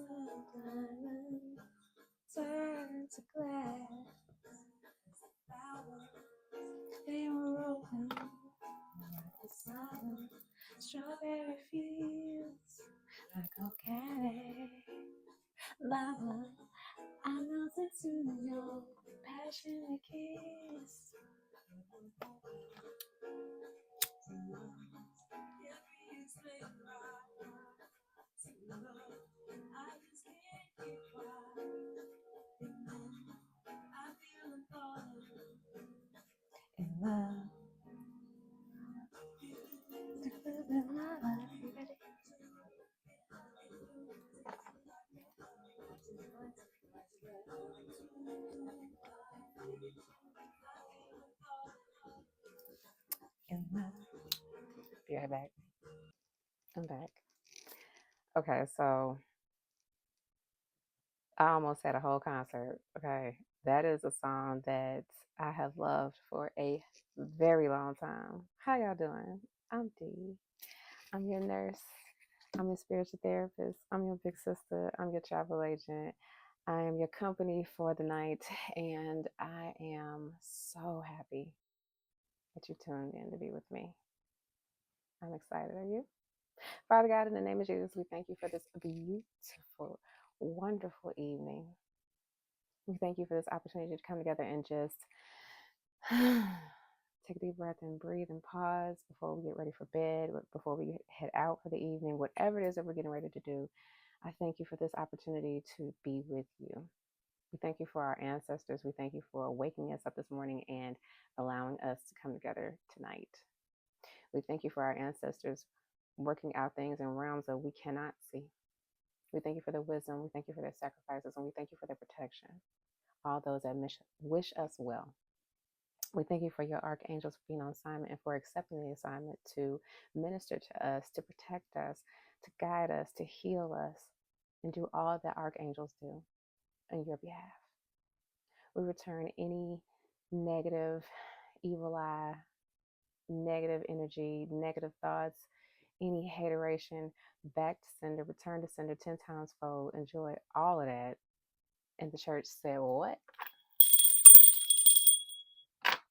diamond turn to glass. They were open the summer. Strawberry fields like organic lava. I melted to your passionate kiss. In love. In love. Be right back. I'm back. Okay, so I almost had a whole concert. Okay, that is a song that I have loved for a very long time. How y'all doing? I'm Dee. I'm your nurse. I'm your spiritual therapist. I'm your big sister. I'm your travel agent. I am your company for the night, and I am so happy that you tuned in to be with me. I'm excited. Are you? Father God, in the name of Jesus, we thank you for this beautiful, wonderful evening. We thank you for this opportunity to come together and just take a deep breath and breathe and pause before we get ready for bed, before we head out for the evening, whatever it is that we're getting ready to do. I thank you for this opportunity to be with you. We thank you for our ancestors. We thank you for waking us up this morning and allowing us to come together tonight. We thank you for our ancestors working out things in realms that we cannot see. We thank you for their wisdom. We thank you for their sacrifices, and we thank you for their protection. All those that wish us well. We thank you for your archangels for being on assignment and for accepting the assignment to minister to us, to protect us, to guide us, to heal us, and do all that archangels do on your behalf. We return any negative, evil eye, negative energy, negative thoughts, any hateration back to sender, return to sender 10 times fold. Enjoy all of that. And the church said, what?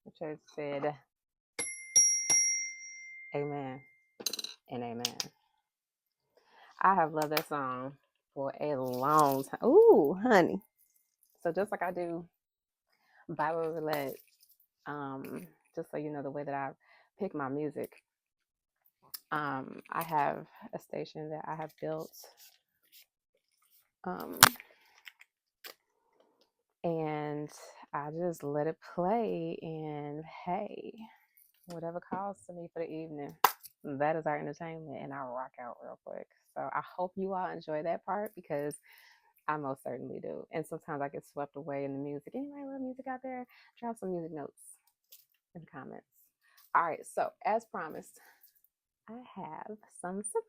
The church said, amen and amen. I have loved that song for a long time. Ooh, honey. So just like I do Bible Roulette, just so you know the way that I pick my music, I have a station that I have built, and I just let it play, and hey, whatever calls to me for the evening, that is our entertainment, and I rock out real quick. So I hope you all enjoy that part, because I most certainly do. And sometimes I get swept away in the music. Anybody love music out there? Drop some music notes in the comments. All right, so as promised, I have some surprises.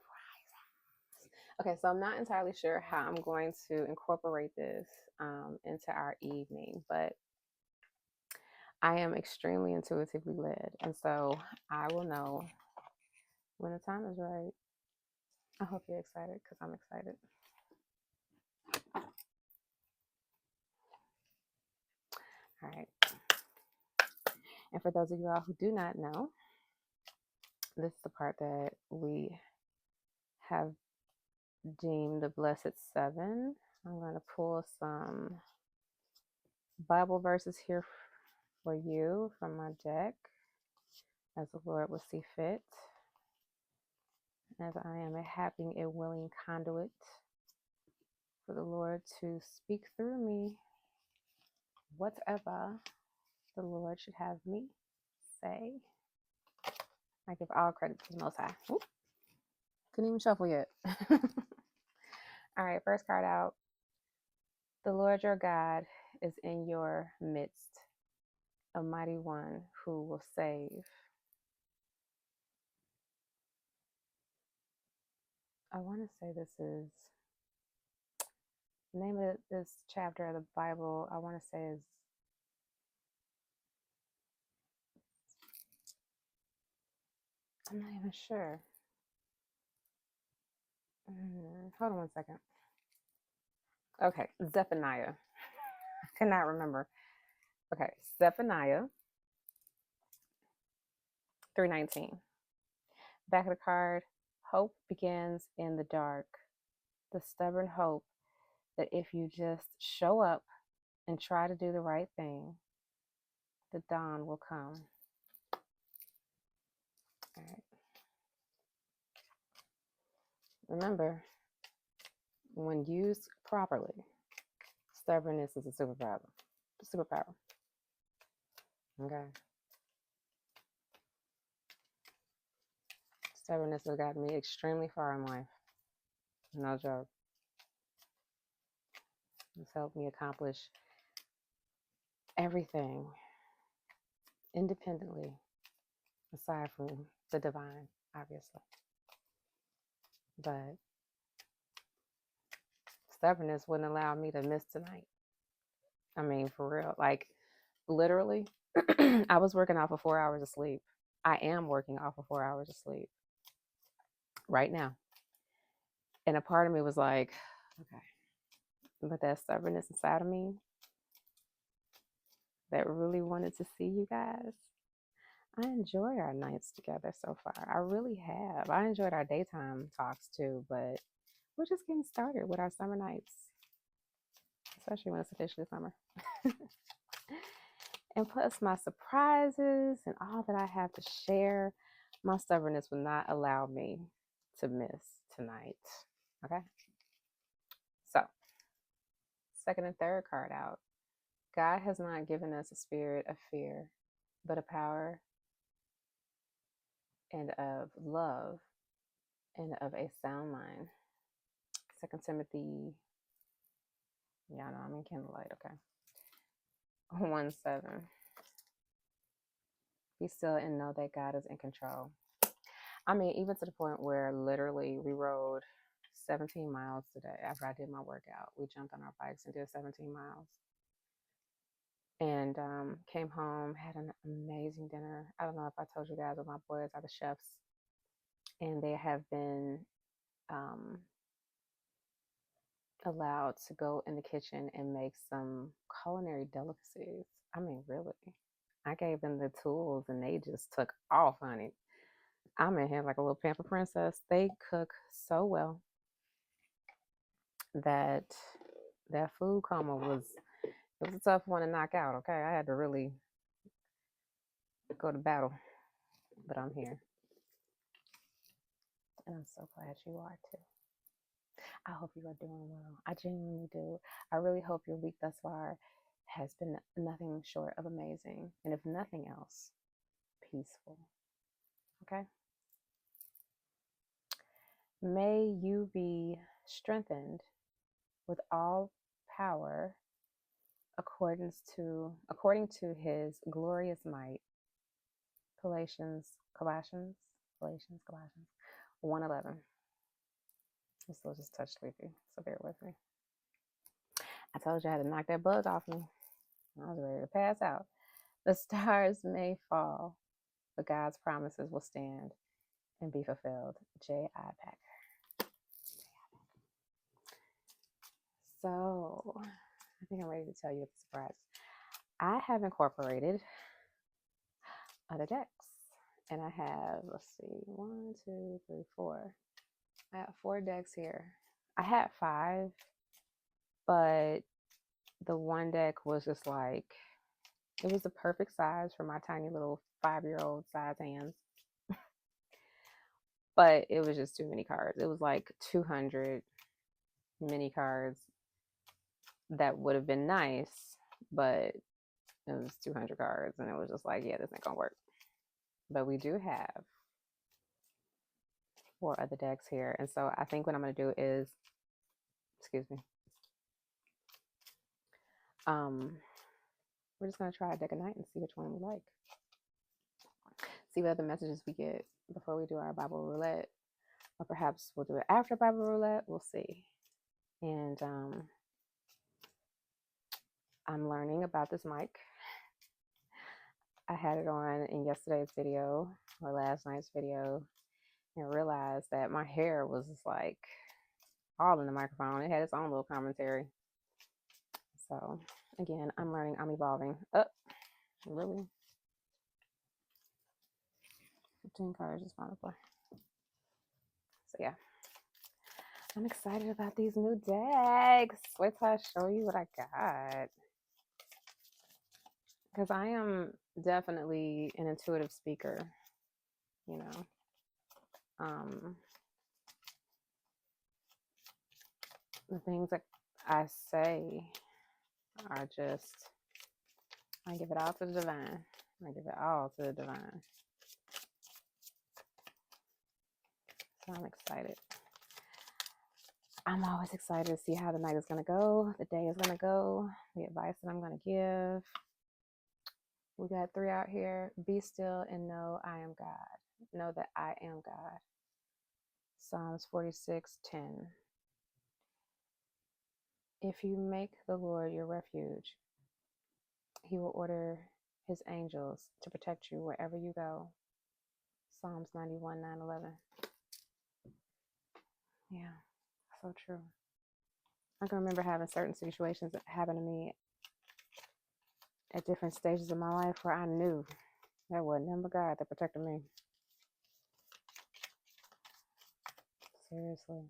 Okay, so I'm not entirely sure how I'm going to incorporate this into our evening, but I am extremely intuitively led. And so I will know when the time is right. I hope you're excited, because I'm excited. All right. And for those of you all who do not know, this is the part that we have deemed the Blessed Seven. I'm going to pull some Bible verses here for you from my deck, as the Lord will see fit, as I am a happy and willing conduit for the Lord to speak through me whatever the Lord should have me say. I give all credit to the Most High. Ooh, couldn't even shuffle yet. All right, first card out. The Lord your God is in your midst, a mighty one who will save. I want to say this is the name of this chapter of the Bible. I want to say is I'm not even sure. Hold on one second. Okay, Zephaniah. I cannot remember. Okay, Zephaniah 3:19. Back of the card, hope begins in the dark. The stubborn hope that if you just show up and try to do the right thing, the dawn will come. All right. Remember, when used properly, stubbornness is a superpower. Superpower. Okay. Stubbornness has gotten me extremely far in life. No joke. It's helped me accomplish everything independently, aside from the divine, obviously. But stubbornness wouldn't allow me to miss tonight. I mean, for real. Like, literally, I was working off of 4 hours of sleep. I am working off of 4 hours of sleep right now. And a part of me was like, okay. But that stubbornness inside of me that really wanted to see you guys, I enjoy our nights together so far. I really have. I enjoyed our daytime talks too, but we're just getting started with our summer nights, especially when it's officially summer. And plus my surprises and all that I have to share, my stubbornness will not allow me to miss tonight. Okay? So, second and third card out. God has not given us a spirit of fear, but a power and of love and of a sound mind. 2 Timothy, yeah, no, I'm in candlelight, okay. 1:7. Be still and know that God is in control. I mean, even to the point where literally we rode 17 miles today after I did my workout. We jumped on our bikes and did 17 miles. And came home, had an amazing dinner. I don't know if I told you guys, but my boys are the chefs. And they have been allowed to go in the kitchen and make some culinary delicacies. I mean, really. I gave them the tools and they just took off on it. I'm in here like a little pamper princess. They cook so well that that food coma was a tough one to knock out. Okay, I had to really go to battle, but I'm here, and I'm so glad you are too. I hope you are doing well. I genuinely do. I really hope your week thus far has been nothing short of amazing, and if nothing else, peaceful. Okay. May you be strengthened with all power according to his glorious might. Colossians 1:11. I'm still just touch sleepy, so bear with me. I told you I had to knock that bug off me. I was ready to pass out. The stars may fall, but God's promises will stand and be fulfilled. J.I. Packer. So, I think I'm ready to tell you the surprise. I have incorporated other decks. And I have, let's see, 1, 2, 3, 4. I have 4 decks here. I had 5, but the one deck was just like, it was the perfect size for my tiny little 5-year-old size hands. But it was just too many cards. It was like 200 mini cards that would have been nice, but it was 200 cards. And it was just like, yeah, this ain't gonna work. But we do have 4 other decks here. And so I think what I'm gonna do is, excuse me, we're just going to try a deck of night and see which one we like. See what other messages we get before we do our Bible roulette. Or perhaps we'll do it after Bible roulette. We'll see. And I'm learning about this mic. I had it on in yesterday's video or last night's video and realized that my hair was just like all in the microphone. It had its own little commentary. So again, I'm learning, I'm evolving. Oh, really? 15 cards just found the floor. So yeah, I'm excited about these new decks. Wait till I show you what I got. Because I am definitely an intuitive speaker, you know. The things that I say are just, I give it all to the divine. I give it all to the divine. So I'm excited. I'm always excited to see how the night is going to go, the day is going to go, the advice that I'm going to give. We got 3 out here. Be still and know I am God. Know that I am God. Psalms 46:10. If you make the Lord your refuge, he will order his angels to protect you wherever you go. Psalms 91:9-11. Yeah, so true. I can remember having certain situations that happened to me at different stages of my life where I knew that wasn't nothing but God that protected me. Seriously.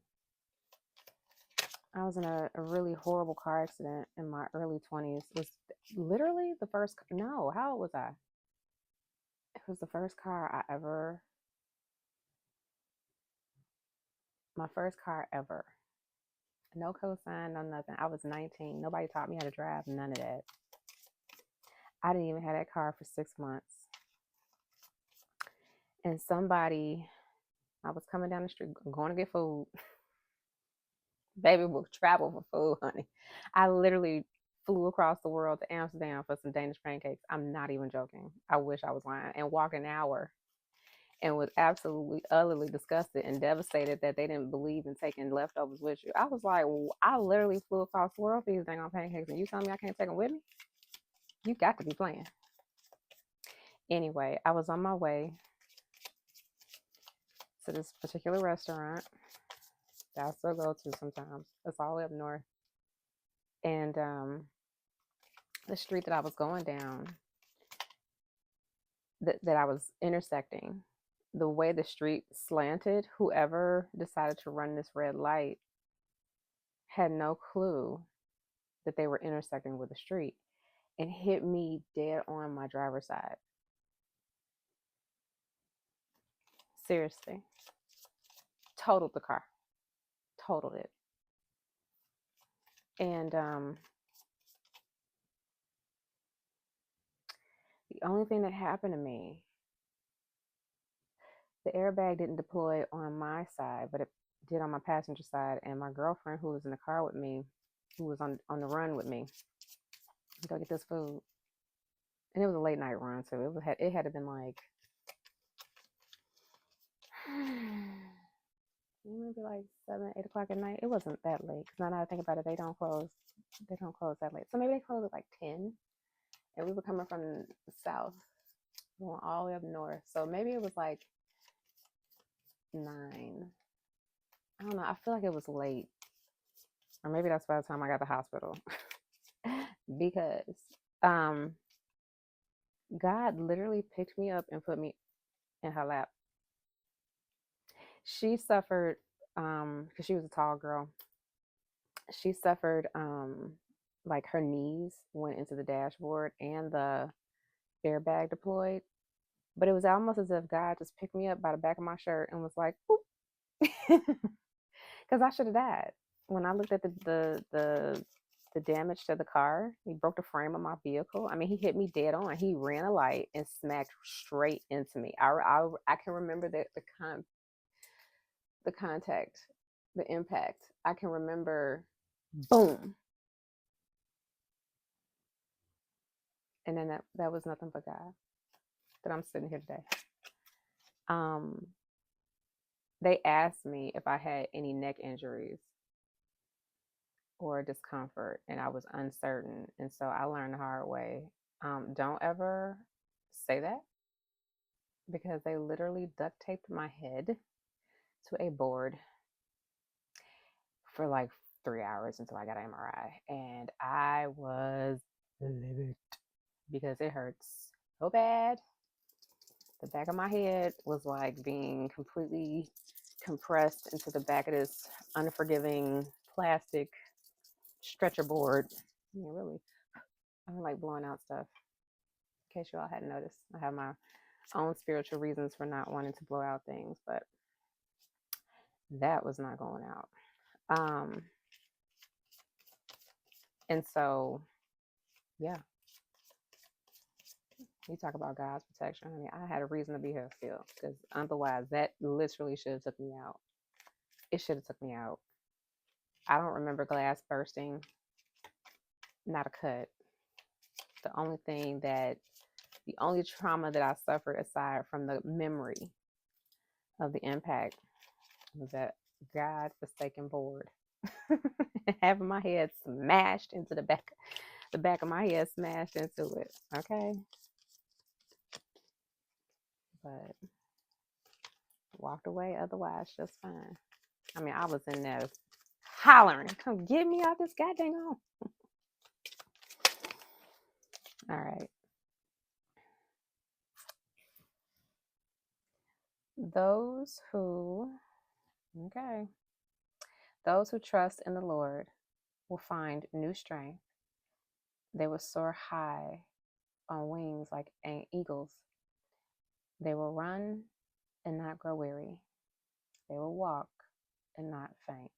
I was in a really horrible car accident in my early 20s. It was literally the first, no, how old was I? It was the first car I ever, my first car ever. No cosign, no nothing. I was 19. Nobody taught me how to drive, none of that. I didn't even have that car for 6 months. And somebody, I was coming down the street, going to get food. Baby will travel for food, honey. I literally flew across the world to Amsterdam for some Danish pancakes. I'm not even joking. I wish I was lying. And walked an hour and was absolutely, utterly disgusted and devastated that they didn't believe in taking leftovers with you. I was like, I literally flew across the world for these dang on pancakes, and you telling me I can't take them with me? You got to be playing. Anyway, I was on my way to this particular restaurant that I still go to sometimes. It's all the way up north. And the street that I was going down, that I was intersecting, the way the street slanted, whoever decided to run this red light had no clue that they were intersecting with the street and hit me dead on my driver's side. Seriously. Totaled the car. Totaled it. And the only thing that happened to me, the airbag didn't deploy on my side, but it did on my passenger side. And my girlfriend, who was in the car with me, who was on the run with me, to go get this food. And it was a late night run, so it had to been like maybe like 7, 8 o'clock at night. It wasn't that late, because now that I think about it, they don't close that late. So maybe they close at like 10, and we were coming from the south, going all the way up north. So maybe it was like 9. I don't know. I feel like it was late, or maybe that's by the time I got to the hospital, because God literally picked me up and put me in her lap. She suffered, because she was a tall girl. She suffered, like her knees went into the dashboard and the airbag deployed. But it was almost as if God just picked me up by the back of my shirt and was like, "Boop," because I should have died. When I looked at the damage to the car, he broke the frame of my vehicle. I mean, he hit me dead on. He ran a light and smacked straight into me. I can remember the contact, the impact. I can remember, boom. And then that was nothing but God, that I'm sitting here today. They asked me if I had any neck injuries or discomfort, and I was uncertain. And so I learned the hard way. Don't ever say that, because they literally duct taped my head to a board for like 3 hours until I got an MRI. And I was livid because it hurts so bad. The back of my head was like being completely compressed into the back of this unforgiving plastic stretcher board. Yeah, really. I don't like blowing out stuff. In case you all hadn't noticed, I have my own spiritual reasons for not wanting to blow out things, but that was not going out. And so, yeah, you talk about God's protection. I mean, I had a reason to be here still, because otherwise that literally should have took me out. It should have took me out. I don't remember glass bursting, not a cut. The only trauma that I suffered aside from the memory of the impact was that God-forsaken board. Having my head smashed into the back of my head smashed into it. Okay. But walked away otherwise just fine. I mean, I was in there hollering, come get me out this goddamn home. All right. Those who trust in the Lord will find new strength. They will soar high on wings like eagles. They will run and not grow weary. They will walk and not faint.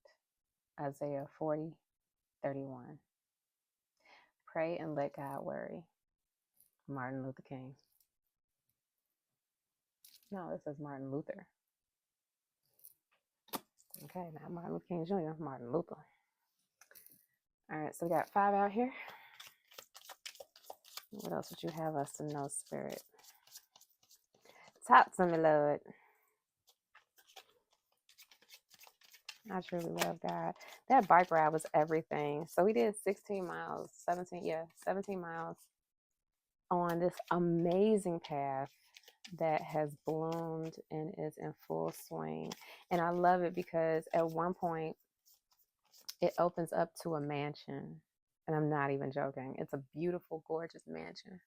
Isaiah 40:31. Pray and let God worry. Martin Luther King. No, this is Martin Luther. Okay, not Martin Luther King Jr., Martin Luther. All right, so we got 5 out here. What else would you have us to know, Spirit? Talk to me, Lord. I truly love God. That bike ride was everything. So we did 17 miles on this amazing path that has bloomed and is in full swing. And I love it because at one point it opens up to a mansion. And I'm not even joking. It's a beautiful, gorgeous mansion.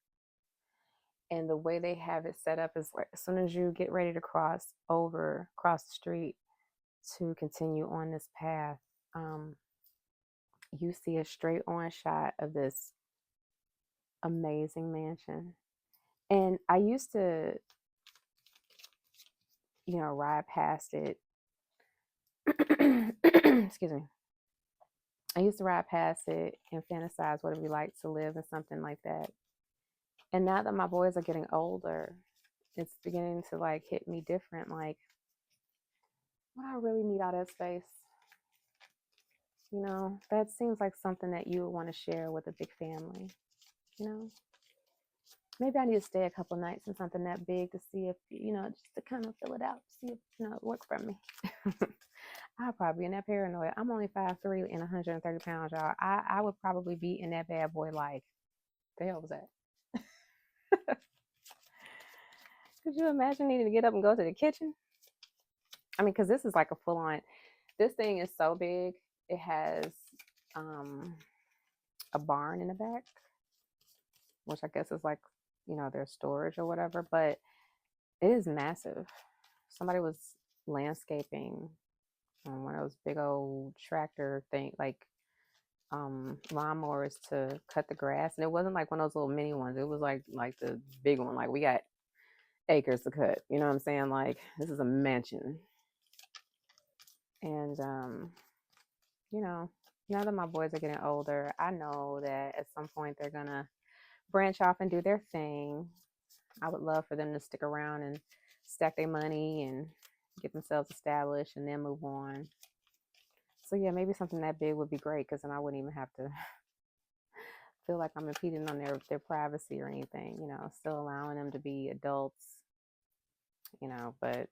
And the way they have it set up is like as soon as you get ready to cross the street to continue on this path, you see a straight on shot of this amazing mansion. And I used to, ride past it. Excuse me. I used to ride past it and fantasize what it'd be like to live in something like that. And now that my boys are getting older, it's beginning to like hit me different. Like, would I really need all that space? That seems like something that you would want to share with a big family. Maybe I need to stay a couple nights in something that big to see if, just to kind of fill it out, see if, it works for me. I'll probably be in that paranoia. I'm only 5'3" and 130 pounds, y'all. I would probably be in that bad boy like, the hell was that? Could you imagine needing to get up and go to the kitchen? I mean, because this is like a full-on, this thing is so big. It has a barn in the back, which I guess is like, their storage or whatever, but it is massive. Somebody was landscaping on one of those big old tractor thing, like lawnmowers to cut the grass. And it wasn't like one of those little mini ones. It was like the big one. Like, we got acres to cut. You know what I'm saying? Like, this is a mansion. And, now that my boys are getting older, I know that at some point they're going to branch off and do their thing. I would love for them to stick around and stack their money and get themselves established and then move on. So yeah, maybe something that big would be great, because then I wouldn't even have to feel like I'm impeding on their privacy or anything, still allowing them to be adults, but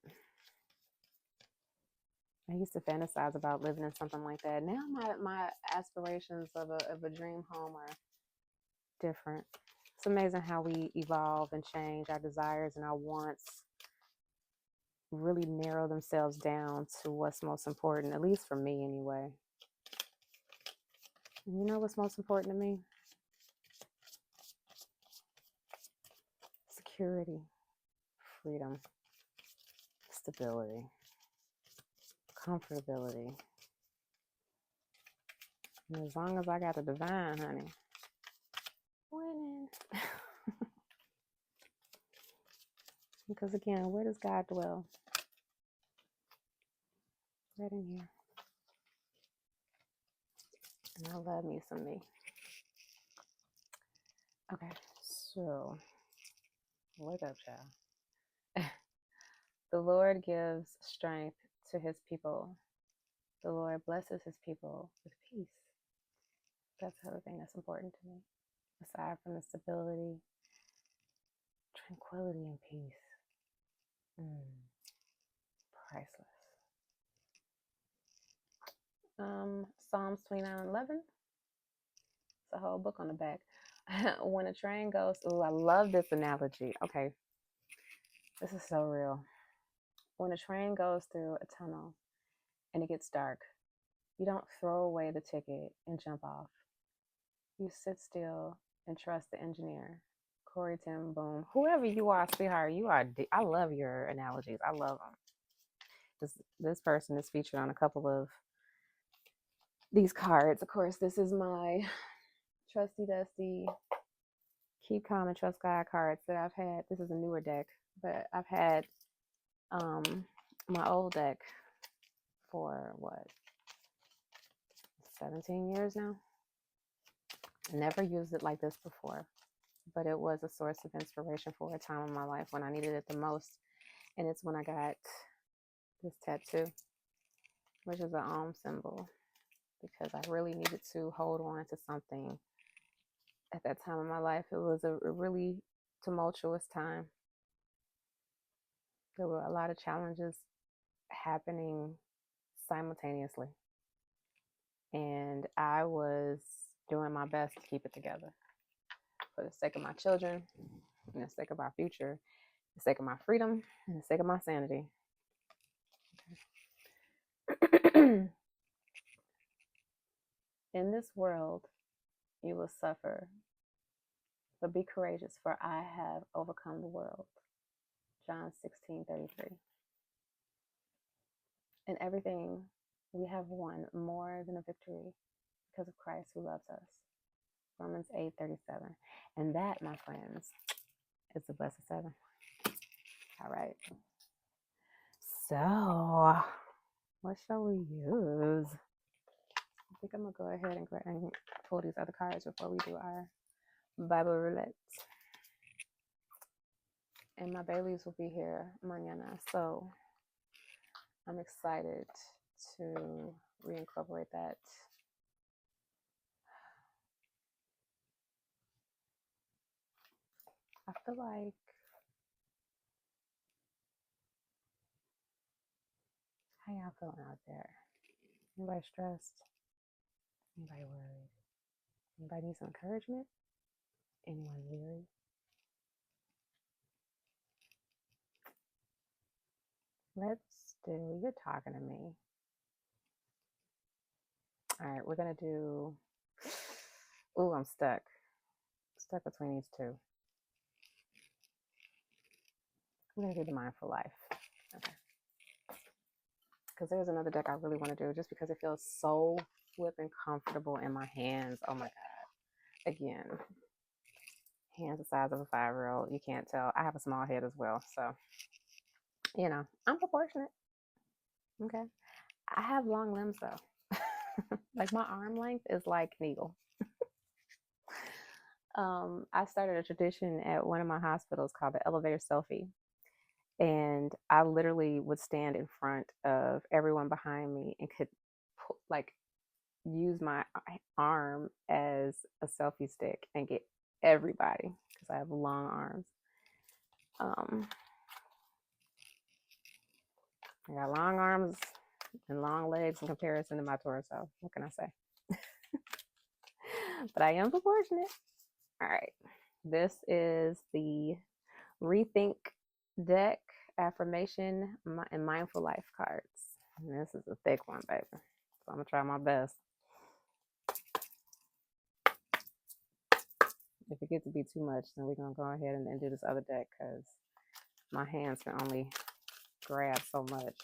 I used to fantasize about living in something like that. Now my aspirations of a dream home are different. It's amazing how we evolve and change. Our desires and our wants really narrow themselves down to what's most important, at least for me anyway. And you know what's most important to me? Security, freedom, stability, comfortability. And as long as I got the divine, honey, winning. Because again, where does God dwell? Right in here. And I love me some me. Okay, so wake up, child. The Lord gives strength to his people. The Lord blesses his people with peace. That's the other thing that's important to me. Aside from the stability, tranquility, and peace. Priceless. Psalms 29:11. It's a whole book on the back. When a train goes, oh, I love this analogy. Okay, this is so real. When a train goes through a tunnel and it gets dark, you don't throw away the ticket and jump off. You sit still and trust the engineer. Corey, Tim, Boom, whoever you are, sweetheart, you are. I love your analogies. I love them. This person is featured on a couple of these cards. Of course, this is my trusty dusty keep calm and trust God cards that I've had. This is a newer deck, but I've had my old deck for what, 17 years now. Never used it like this before, but it was a source of inspiration for a time in my life when I needed it the most. And it's when I got this tattoo, which is an symbol, because I really needed to hold on to something at that time in my life. It was a really tumultuous time. There were a lot of challenges happening simultaneously, and I was doing my best to keep it together for the sake of my children, and the sake of our future, the sake of my freedom, and the sake of my sanity. Okay. In this world, you will suffer, but be courageous, for I have overcome the world. John 16:33. In everything, we have won more than a victory because of Christ who loves us. Romans 8:37. And that, my friends, is the blessed seven. All right. So, what shall we use? I think I'm going to go ahead and pull these other cards before we do our Bible roulette. And my Baileys will be here mañana. So, I'm excited to reincorporate that. I feel like how y'all feeling out there? Anybody stressed? Anybody worried? Anybody need some encouragement? Anyone weary? Let's do, you're talking to me. All right, we're going to do, ooh, I'm stuck. Stuck between these two. I'm going to do the Mindful Life. Okay. Because there's another deck I really want to do just because it feels so flipping comfortable in my hands. Oh my God. Again, hands the size of a 5-year-old. You can't tell. I have a small head as well. So, you know, I'm proportionate. Okay. I have long limbs though. Like my arm length is like an eagle. I started a tradition at one of my hospitals called the elevator selfie. And I literally would stand in front of everyone behind me and could use my arm as a selfie stick and get everybody, because I have long arms. I got long arms and long legs in comparison to my torso. What can I say? But I am proportionate. All right. This is the Rethink deck, affirmation, and mindful life cards. And this is a thick one, baby. So I'm going to try my best. If it gets to be too much, then we're going to go ahead and do this other deck because my hands can only grab so much.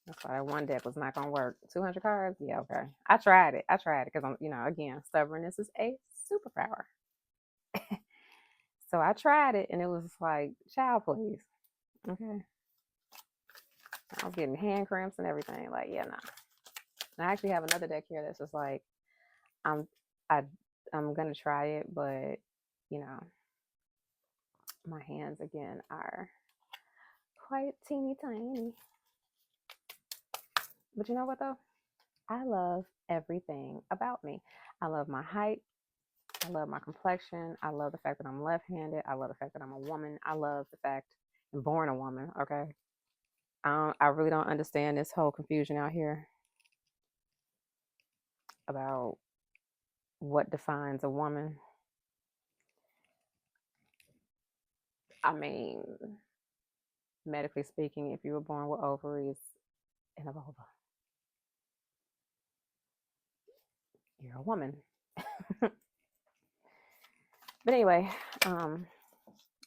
That's why that one deck was not going to work. 200 cards? Yeah, okay. I tried it because I'm, again, stubbornness is a superpower. So I tried it and it was like, child, please. Okay. I was getting hand cramps and everything. Like, yeah, nah. And I actually have another deck here that's just like, I'm gonna try it, but my hands again are quite teeny tiny. But you know what though? I love everything about me. I love my height. I love my complexion. I love the fact that I'm left-handed. I love the fact that I'm a woman. I love the fact I'm born a woman. Okay. I really don't understand this whole confusion out here about what defines a woman. I mean, medically speaking, if you were born with ovaries and a vulva, you're a woman. But anyway, I'm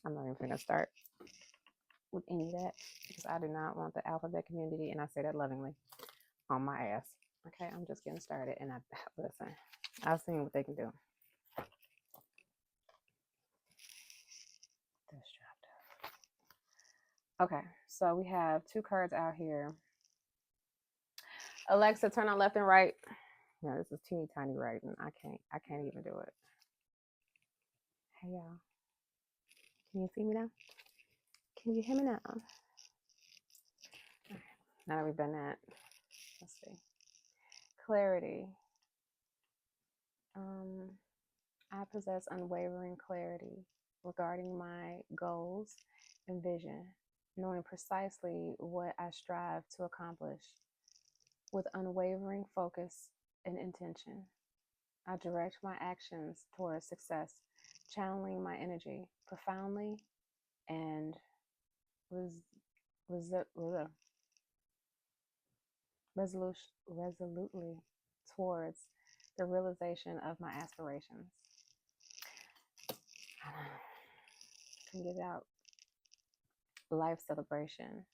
not even gonna start with any of that because I do not want the alphabet community, and I say that lovingly, on my ass. Okay, I'm just getting started, and listen. I've seen what they can do. This chapter. Okay, so we have 2 cards out here. Alexa, turn on left and right. Yeah, this is teeny tiny right, and I can't even do it. Hey y'all, can you see me now? Can you hear me now? Now that we've done that, let's see. Clarity. I possess unwavering clarity regarding my goals and vision, knowing precisely what I strive to accomplish. With unwavering focus and intention, I direct my actions towards success, channeling my energy profoundly and resolutely towards the realization of my aspirations. Can get out. Life celebration.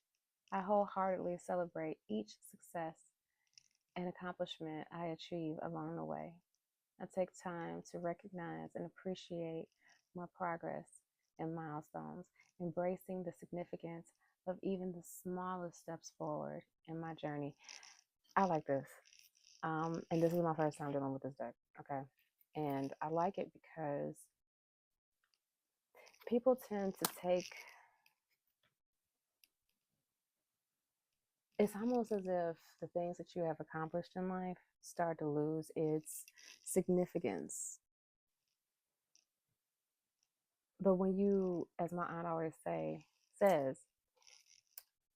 I wholeheartedly celebrate each success and accomplishment I achieve along the way. I take time to recognize and appreciate my progress and milestones, embracing the significance of even the smallest steps forward in my journey. I like this. And this is my first time dealing with this deck, okay? And I like it because people tend to take, it's almost as if the things that you have accomplished in life start to lose its significance. But when you, as my aunt always says,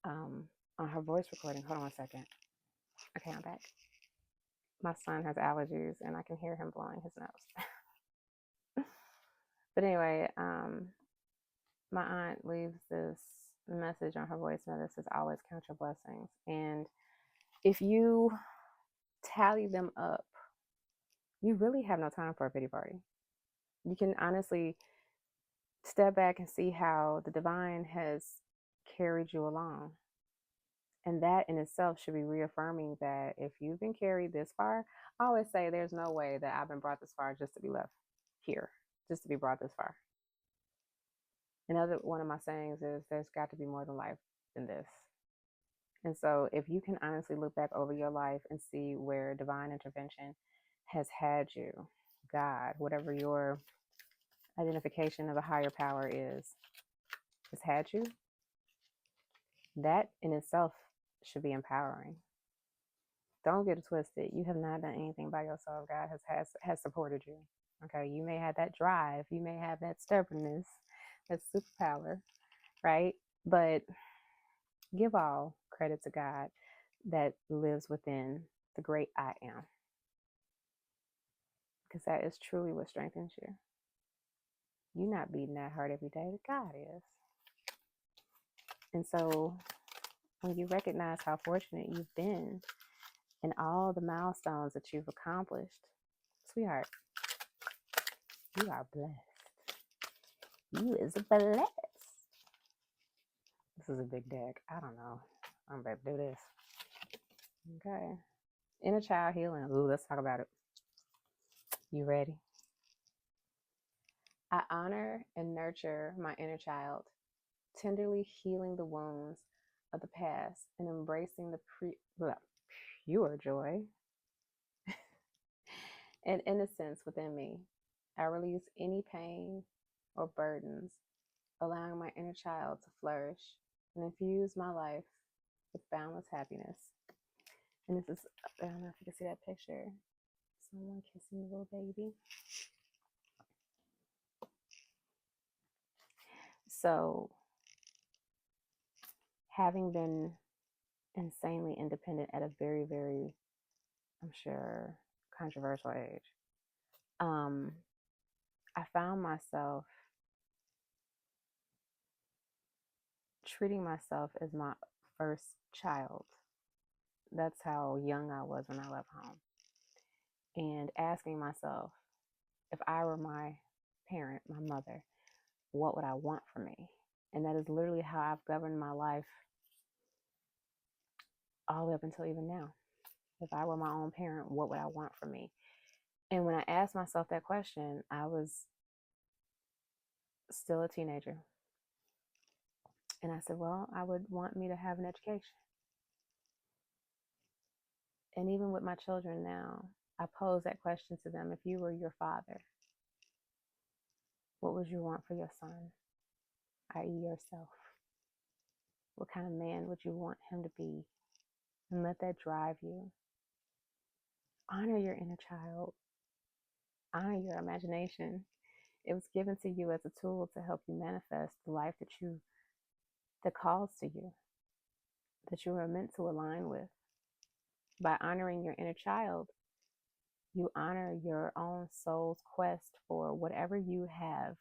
on her voice recording, hold on a second. Okay, I'm back. My son has allergies and I can hear him blowing his nose. But anyway, my aunt leaves this message on her voicemail that says, always count your blessings. And if you tally them up, you really have no time for a pity party. You can honestly step back and see how the divine has carried you along. And that in itself should be reaffirming that if you've been carried this far, I always say there's no way that I've been brought this far just to be left here, just to be brought this far. Another one of my sayings is there's got to be more than life than this. And so if you can honestly look back over your life and see where divine intervention has had you, God, whatever your identification of a higher power is, has had you, that in itself should be empowering. Don't get it twisted. You have not done anything by yourself. God has supported you. Okay, you may have that drive, you may have that stubbornness, that superpower, right? But give all credit to God that lives within the great I am, because that is truly what strengthens you. You're not beating that heart every day, but God is. And so when you recognize how fortunate you've been and all the milestones that you've accomplished, sweetheart, You are blessed. You is blessed. This is a big deck. I don't know. I'm about to do this. Okay. Inner child healing. Ooh, let's talk about it. You ready? I honor and nurture my inner child, tenderly healing the wounds of the past and embracing the pure joy and innocence within me. I release any pain or burdens, allowing my inner child to flourish and infuse my life with boundless happiness. And this is, I don't know if you can see that picture. Someone kissing a little baby. So, having been insanely independent at a very, very, I'm sure, controversial age, I found myself treating myself as my first child. That's how young I was when I left home. And asking myself, if I were my parent, my mother, what would I want for me? And that is literally how I've governed my life all the way up until even now. If I were my own parent, what would I want for me? And when I asked myself that question, I was still a teenager. And I said, well, I would want me to have an education. And even with my children now, I pose that question to them. If you were your father, what would you want for your son, i.e. yourself? What kind of man would you want him to be? And let that drive you. Honor your inner child. Honor your imagination. It was given to you as a tool to help you manifest the life that calls to you, that you are meant to align with. By honoring your inner child, you honor your own soul's quest for whatever you have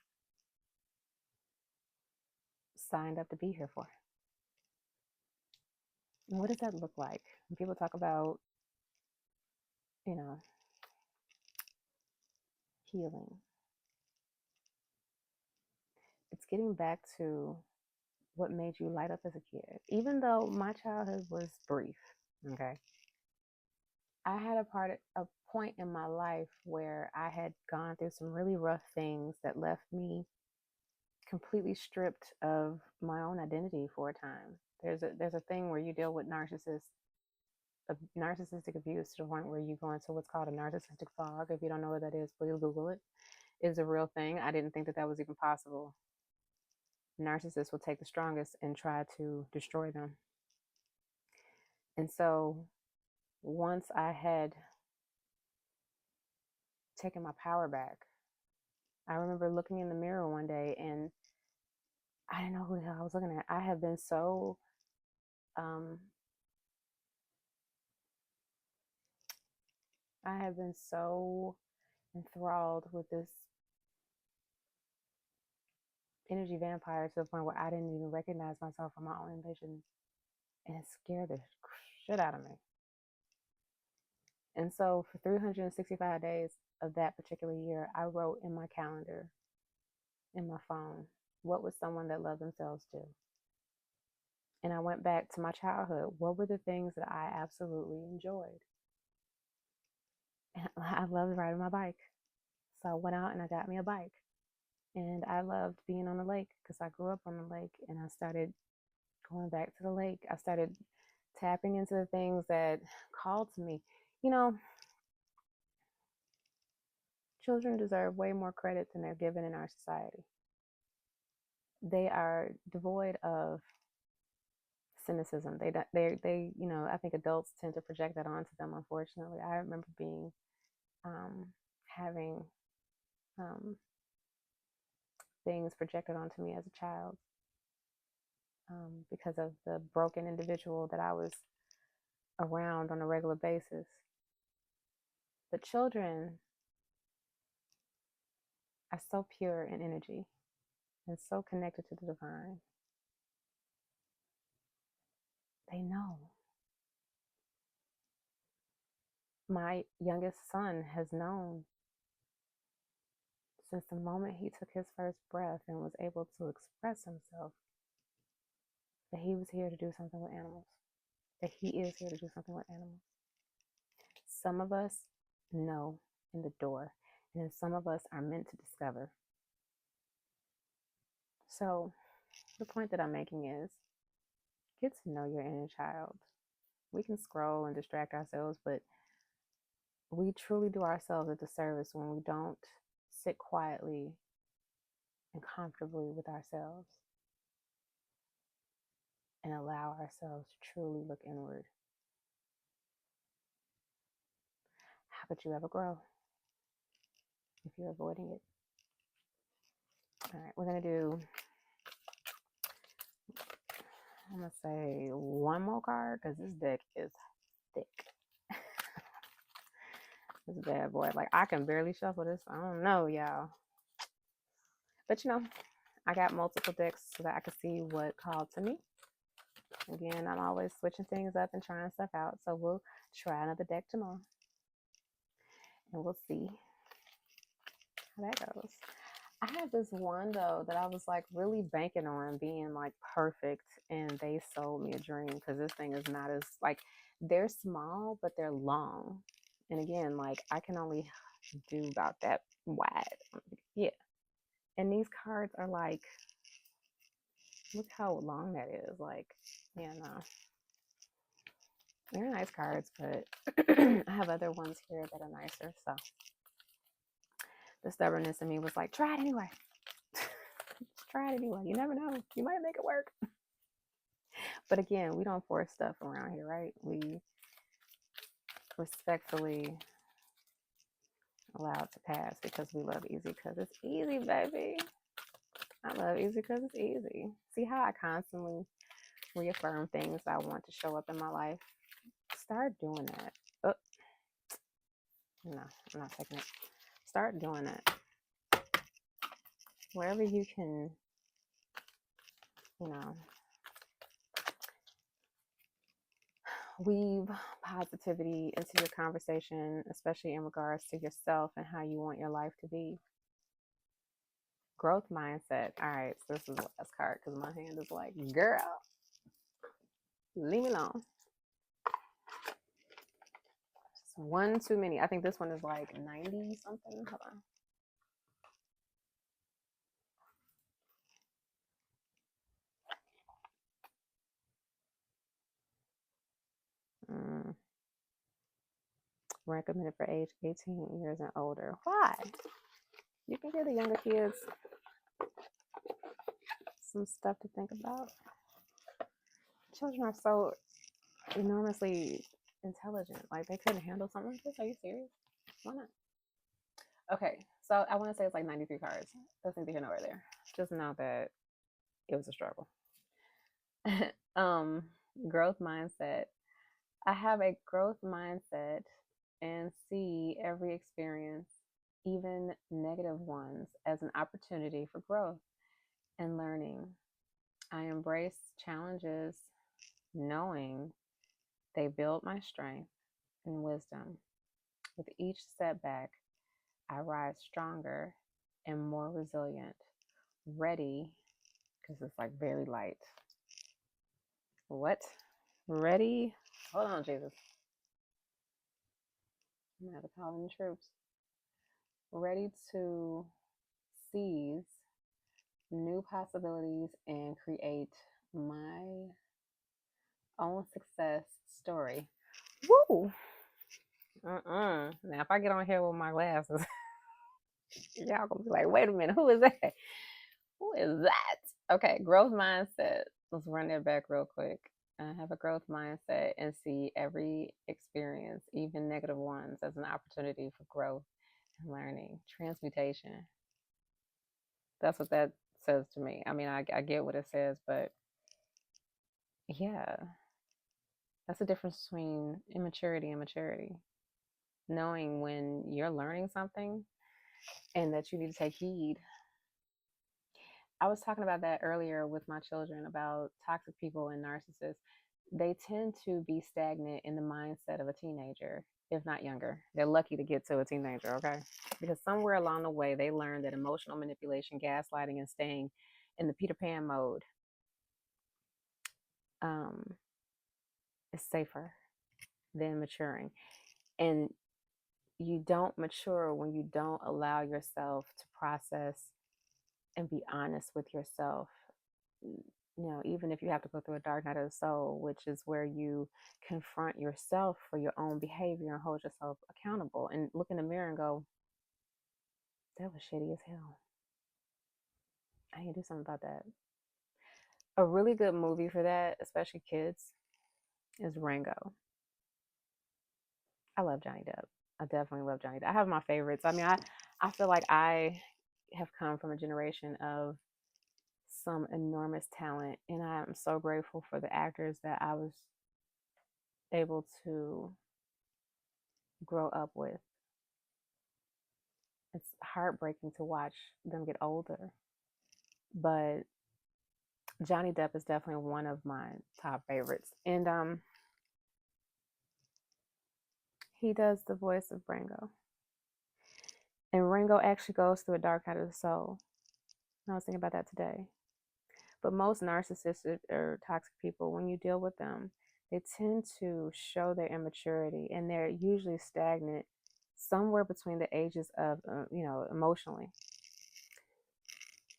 signed up to be here for. And what does that look like? When people talk about, healing, it's getting back to what made you light up as a kid. Even though my childhood was brief, okay, I had a point in my life where I had gone through some really rough things that left me completely stripped of my own identity for a time. There's a thing where you deal with narcissistic abuse to the point where you go into what's called a narcissistic fog. If you don't know what that is, please Google it. It's a real thing. I didn't think that was even possible. Narcissists will take the strongest and try to destroy them. And so once I had taken my power back, I remember looking in the mirror one day and I didn't know who the hell I was looking at. I have been so enthralled with this energy vampire to the point where I didn't even recognize myself from my own visions, and it scared the shit out of me. And so for 365 days of that particular year, I wrote in my calendar, in my phone, what would someone that loved themselves do? And I went back to my childhood. What were the things that I absolutely enjoyed? And I loved riding my bike. So I went out and I got me a bike. And I loved being on the lake because I grew up on the lake, and I started going back to the lake. I started tapping into the things that called to me. Children deserve way more credit than they're given in our society. They are devoid of cynicism. They I think adults tend to project that onto them, unfortunately. I remember having things projected onto me as a child because of the broken individual that I was around on a regular basis. But children are so pure in energy and so connected to the divine. They know. My youngest son has known since the moment he took his first breath and was able to express himself, that he was here to do something with animals, that he is here to do something with animals. Some of us know in the door, and then some of us are meant to discover. So the point that I'm making is, get to know your inner child. We can scroll and distract ourselves, but we truly do ourselves a disservice when we don't sit quietly and comfortably with ourselves and allow ourselves to truly look inward. How could you ever grow if you're avoiding it? All right, we're going to do, I'm going to say one more card because this deck is thick. This bad boy. Like, I can barely shuffle this. I don't know, y'all. But, I got multiple decks so that I can see what called to me. Again, I'm always switching things up and trying stuff out. So we'll try another deck tomorrow. And we'll see how that goes. I have this one, though, that I was, like, really banking on being, like, perfect. And they sold me a dream because this thing is not as, like, they're small, but they're long. And again, like, I can only do about that wide. Yeah. And these cards are, like, look how long that is. Like, yeah, no. They're nice cards, but I have other ones here that are nicer. So the stubbornness in me was like, try it anyway. Just try it anyway. You never know. You might make it work. But again, we don't force stuff around here, right? We respectfully allow it to pass because we love easy because it's easy, baby. I love easy because it's easy. See how I constantly reaffirm things I want to show up in my life? Start doing that. Oh, no, I'm not taking it. Start doing it. Wherever you can, weave positivity into your conversation, especially in regards to yourself and how you want your life to be. Growth mindset. All right, so this is the last card because my hand is like, girl, leave me alone. It's one too many. I think this one is like 90 something. Hold on. Recommended for age 18 years and older. Why? You can give the younger kids some stuff to think about. Children are so enormously intelligent. Like, they couldn't handle something like this. Are you serious? Why not? Okay, so I want to say it's like 93 cards. That's neither here nor there. Just know that it was a struggle. Growth mindset. I have a growth mindset and see every experience, even negative ones, as an opportunity for growth and learning. I embrace challenges knowing they build my strength and wisdom. With each setback, I rise stronger and more resilient, ready, because it's like very light. What? Ready? Hold on, Jesus. I'm going to have to call in the troops. Ready to seize new possibilities and create my own success story. Woo! Now, if I get on here with my glasses, y'all gonna be like, wait a minute, who is that? Who is that? Okay, growth mindset. Let's run that back real quick. I have a growth mindset and see every experience, even negative ones, as an opportunity for growth and learning. Transmutation. That's what that says to me. I mean, I get what it says, but yeah, that's the difference between immaturity and maturity. Knowing when you're learning something and that you need to take heed. I was talking about that earlier with my children about toxic people and narcissists. they tend to be stagnant in the mindset of a teenager, if not younger. They're lucky to get to a teenager, okay? Because somewhere along the way, they learned that emotional manipulation, gaslighting, and staying in the Peter Pan mode um, is safer than maturing. And you don't mature when you don't allow yourself to process and be honest with yourself. Even if you have to go through a dark night of the soul, which is where you confront yourself for your own behavior and hold yourself accountable and look in the mirror and go, that was shitty as hell. I need to do something about that. A really good movie for that, especially kids, is Rango. I love Johnny Depp. I definitely love Johnny Depp. I have my favorites. I mean, I feel like I have come from a generation of some enormous talent, and I am so grateful for the actors that I was able to grow up with. It's heartbreaking to watch them get older, but Johnny Depp is definitely one of my top favorites, and he does the voice of Rango, and Rango actually goes through a dark night of the soul. I was thinking about that today. But most narcissistic or toxic people, when you deal with them, they tend to show their immaturity, and they're usually stagnant somewhere between the ages of, emotionally,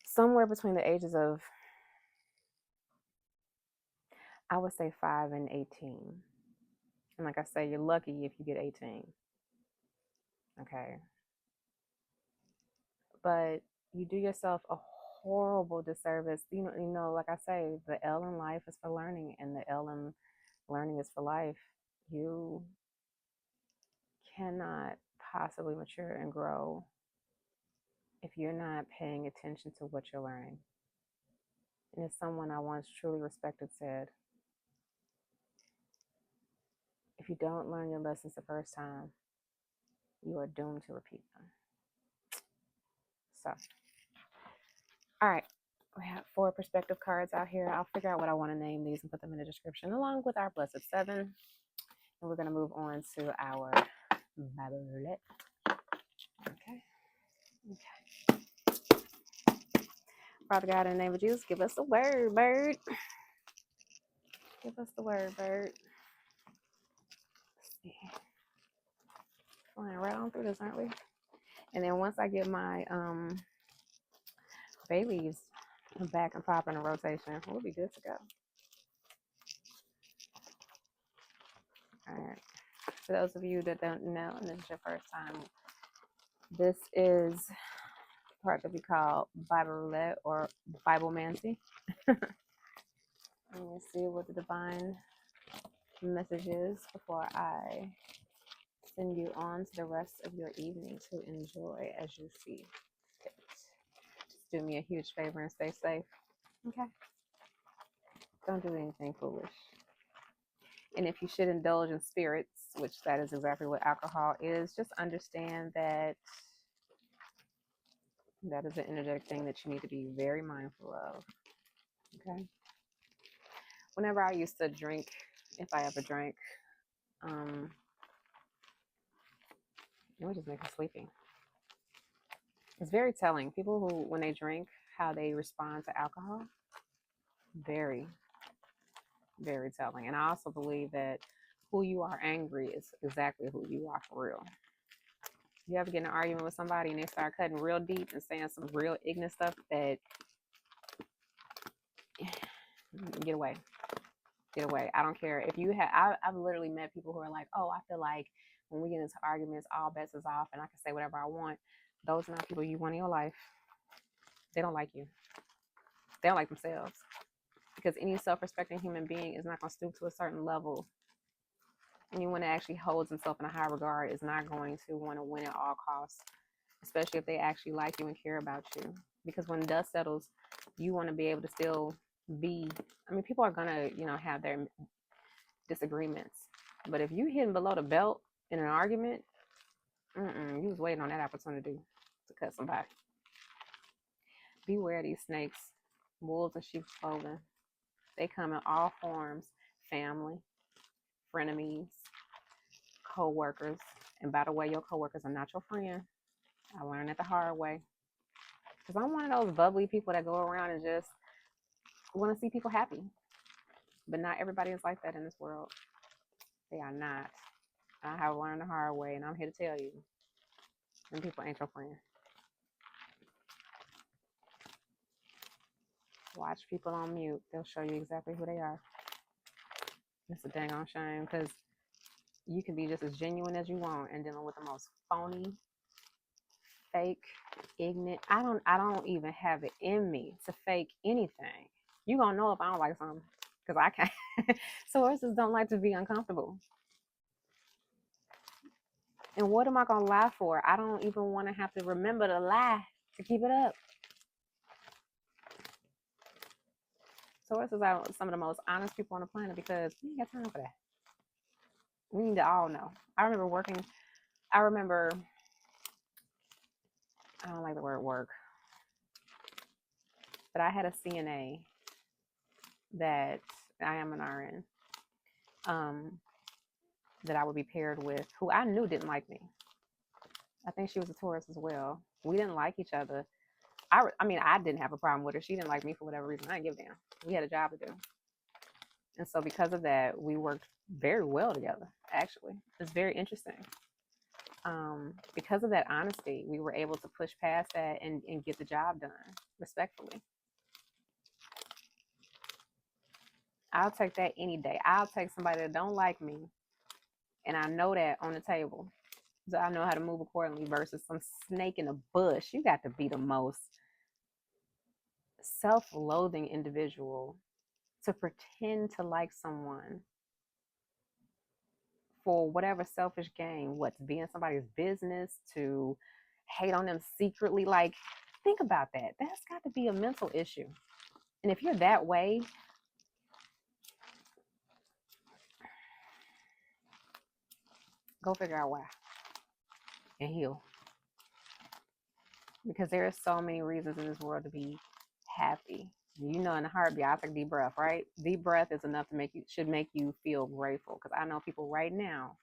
somewhere between the ages of, I would say 5 and 18. And like I say, you're lucky if you get 18. Okay. But you do yourself a horrible disservice. Like I say, the L in life is for learning, and the L in learning is for life. You cannot possibly mature and grow if you're not paying attention to what you're learning. And as someone I once truly respected said, if you don't learn your lessons the first time, you are doomed to repeat them. So, all right, we have 4 perspective cards out here. I'll figure out what I want to name these and put them in the description along with our Blessed 7. And we're going to move on to our Bible. Okay. Father God, in the name of Jesus, give us the word, bird. Give us the word, bird. Let's see. Flying right on through this, aren't we? And then once I get my bay leaves back and pop in a rotation, we'll be good to go. All right. For those of you that don't know, and this is your first time, this is the part that we call Bible Roulette or Bible Mancy. Let me see what the divine message is before I send you on to the rest of your evening to enjoy as you see fit. Just do me a huge favor and stay safe. Okay? Don't do anything foolish. And if you should indulge in spirits, which that is exactly what alcohol is, just understand that that is an energetic thing that you need to be very mindful of. Okay? Whenever I used to drink, if I ever drank, it would just make me sleepy. It's very telling. People who, when they drink, how they respond to alcohol, very, very telling. And I also believe that who you are angry is exactly who you are for real. You ever get in an argument with somebody and they start cutting real deep and saying some real ignorant stuff that, get away. Get away. I don't care. If you have, I've literally met people who are like, oh, I feel like when we get into arguments, all bets is off and I can say whatever I want. Those are not people you want in your life. They don't like you. They don't like themselves. Because any self-respecting human being is not going to stoop to a certain level. Anyone that actually holds himself in a high regard is not going to want to win at all costs, especially if they actually like you and care about you. Because when dust settles, you want to be able to still be, people are going to, have their disagreements. But if you hitting below the belt in an argument, you was waiting on that opportunity to cut somebody. Beware these snakes, wolves in sheep's clothing. They come in all forms, family, frenemies, co-workers. And by the way, your co-workers are not your friend. I learned it the hard way. Because I'm one of those bubbly people that go around and just want to see people happy. But not everybody is like that in this world. They are not. I have learned the hard way, and I'm here to tell you, them people ain't your friend. Watch people on mute. They'll show you exactly who they are. It's a dang on shame, because you can be just as genuine as you want and dealing with the most phony, fake, ignorant. I don't even have it in me to fake anything. You gonna know if I don't like something, because I can't. Sources don't like to be uncomfortable. And what am I gonna lie for? I don't even want to have to remember to lie to keep it up. Sources are some of the most honest people on the planet, because we ain't got time for that. We need to all know. I don't like the word work, but I had a CNA that I am an RN, that I would be paired with, who I knew didn't like me. I think she was a Taurus as well. We didn't like each other. I mean, I didn't have a problem with her. She didn't like me for whatever reason. I didn't give a damn. We had a job to do. And so because of that, we worked very well together, actually. It's very interesting. Because of that honesty, we were able to push past that and get the job done respectfully. I'll take that any day. I'll take somebody that don't like me, and I know that on the table. So I know how to move accordingly, versus some snake in a bush. You got to be the most self-loathing individual to pretend to like someone for whatever selfish gain. What, to be in somebody's business, to hate on them secretly? Like, think about that. That's got to be a mental issue. And if you're that way, go figure out why and heal. Because there are so many reasons in this world to be happy. You know, in a heartbeat, I'll take a deep breath, right? Deep breath is enough to should make you feel grateful. Because I know people right now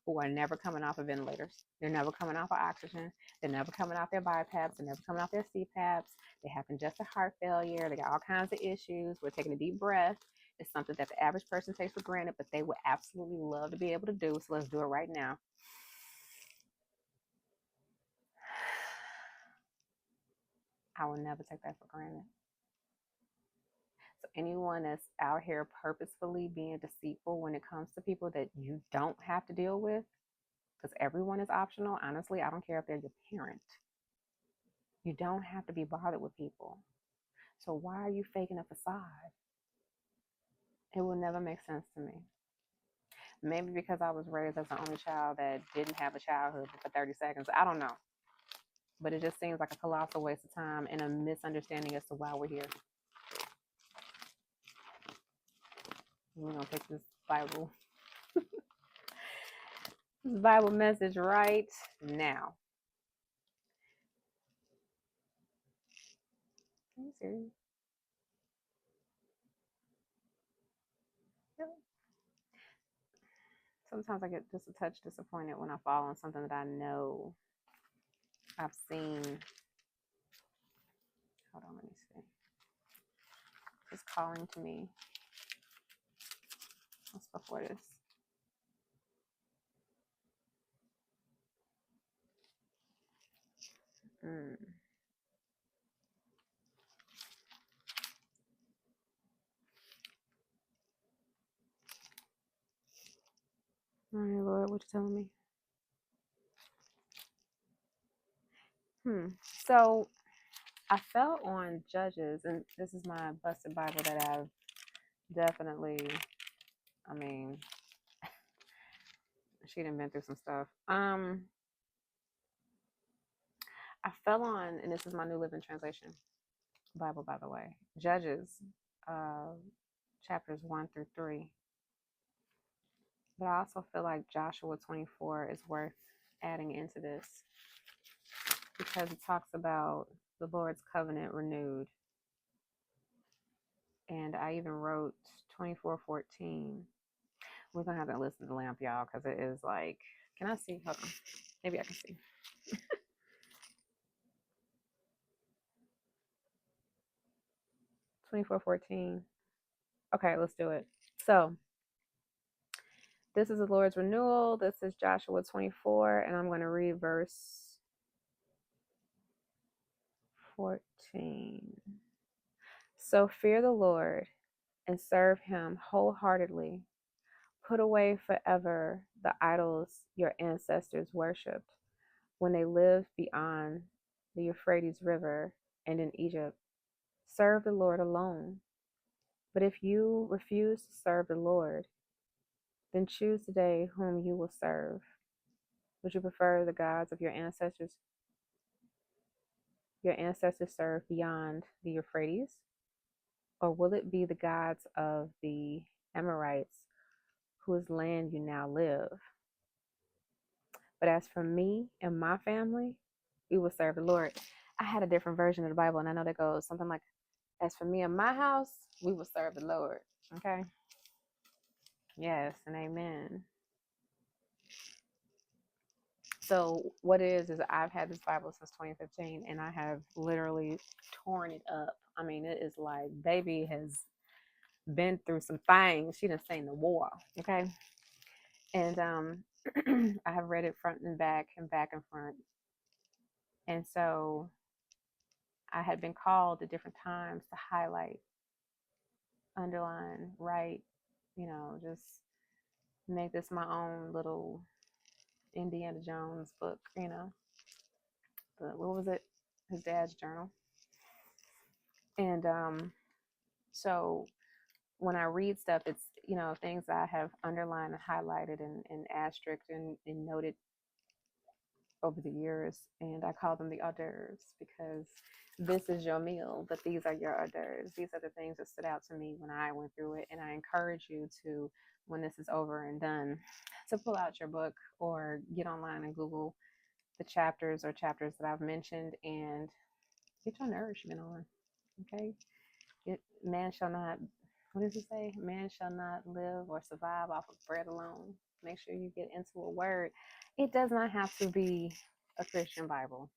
who are never coming off of ventilators. They're never coming off of oxygen. They're never coming off their BiPAPs. They're never coming off their CPAPs. They have congestive heart failure. They got all kinds of issues. We're taking a deep breath. It's something that the average person takes for granted, but they would absolutely love to be able to do. So let's do it right now. I will never take that for granted. So anyone that's out here purposefully being deceitful when it comes to people that you don't have to deal with, because everyone is optional. Honestly, I don't care if they're your parent. You don't have to be bothered with people. So why are you faking a facade? It will never make sense to me. Maybe because I was raised as the only child that didn't have a childhood for 30 seconds. I don't know. But it just seems like a colossal waste of time and a misunderstanding as to why we're here. We're going to take this Bible message right now. Are you serious? Yeah. Sometimes I get just a touch disappointed when I fall on something that I know I've seen. Hold on, let me see. It's calling to me. What's before this? All right, Lord, what you telling me? So I fell on Judges, and this is my busted Bible that I've definitely, I mean, she done been through some stuff. I fell on, and this is my New Living Translation Bible, by the way, Judges, chapters 1-3. But I also feel like Joshua 24 is worth adding into this, because it talks about the Lord's covenant renewed. And I even wrote 24:14. We're going to have to listen to the lamp, y'all, because it is like, can I see? Hold on. Maybe I can see. 24:14. Okay, let's do it. So, this is the Lord's renewal. This is Joshua 24, and I'm going to read verse 14. So fear the Lord and serve him wholeheartedly. Put away forever the idols your ancestors worshipped when they lived beyond the Euphrates River and in Egypt. Serve the Lord alone. But if you refuse to serve the Lord, then choose today whom you will serve. Would you prefer the gods of your ancestors served beyond the Euphrates? Or will it be the gods of the Amorites whose land you now live? But as for me and my family, we will serve the Lord. I had a different version of the Bible, and I know that goes something like, as for me and my house, we will serve the Lord. Okay? Yes, and amen. So what it is I've had this Bible since 2015, and I have literally torn it up. I mean, it is like baby has been through some things. She done seen the war, okay? And I have read it front and back and front. And so I had been called at different times to highlight, underline, write, just make this my own little Indiana Jones book, But what was it? His dad's journal. And so when I read stuff, it's, things I have underlined and highlighted and asterisked and noted over the years. And I call them the hors d'oeuvres because this is your meal, but these are your hors d'oeuvres. These are the things that stood out to me when I went through it. And I encourage you to, when this is over and done, to pull out your book or get online and Google the chapters that I've mentioned and get your nourishment on. Okay? Man shall not, what does it say? Man shall not live or survive off of bread alone. Make sure you get into a word. It does not have to be a Christian Bible.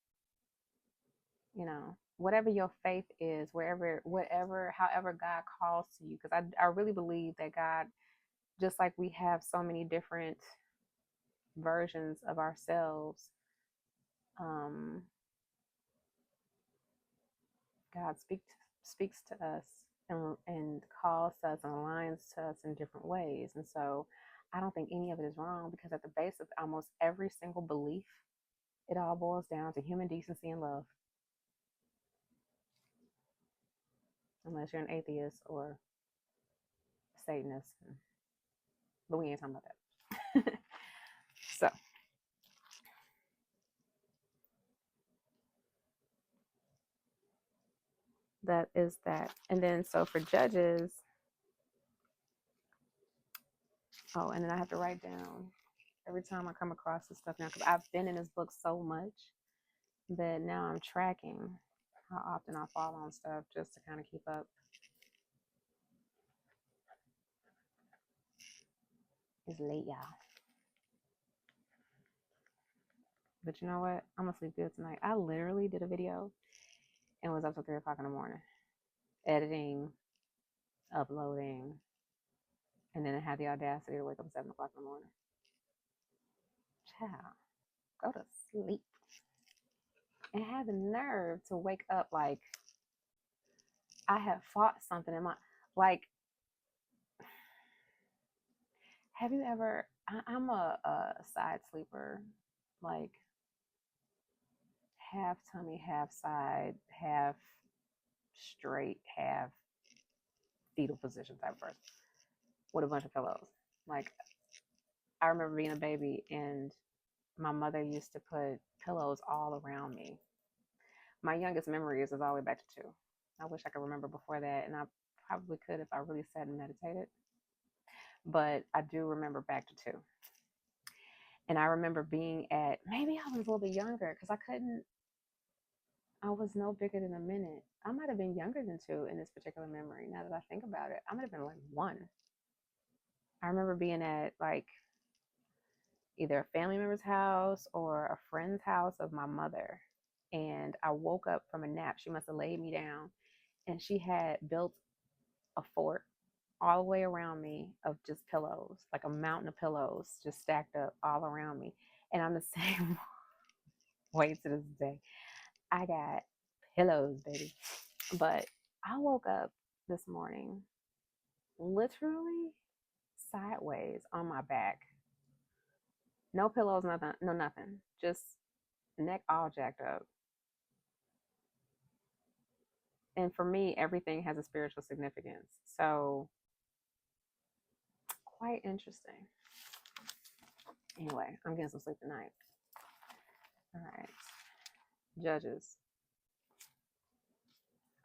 Whatever your faith is, however God calls to you. Because I really believe that God, just like we have so many different versions of ourselves, God speaks to us and calls to us and aligns to us in different ways. And so I don't think any of it is wrong because at the base of almost every single belief, it all boils down to human decency and love. Unless you're an atheist or Satanist. But we ain't talking about that. So that is that. And then so for Judges, and then I have to write down every time I come across this stuff now because I've been in this book so much that now I'm tracking how often I fall on stuff just to kind of keep up. It's late, y'all. But you know what? I'm gonna sleep good tonight. I literally did a video and was up till 3 o'clock in the morning, editing, uploading, and then I had the audacity to wake up at 7 o'clock in the morning. Child, go to sleep. And had the nerve to wake up like I had fought something in my, like, have you ever, I'm a side sleeper, like half tummy, half side, half straight, half fetal position type person with a bunch of pillows. Like, I remember being a baby and my mother used to put pillows all around me. My youngest memories is all the way back to 2. I wish I could remember before that, and I probably could if I really sat and meditated. But I do remember back to 2. And I remember being maybe I was a little bit younger because I was no bigger than a minute. I might have been younger than 2 in this particular memory. Now that I think about it, I might have been like 1. I remember being at like either a family member's house or a friend's house of my mother. And I woke up from a nap. She must have laid me down. And she had built a fort all the way around me of just pillows, like a mountain of pillows just stacked up all around me. And I'm the same way to this day. I got pillows, baby. But I woke up this morning literally sideways on my back. No pillows, nothing, no nothing. Just neck all jacked up. And for me, everything has a spiritual significance. So, quite interesting. Anyway, I'm getting some sleep tonight. All right. Judges.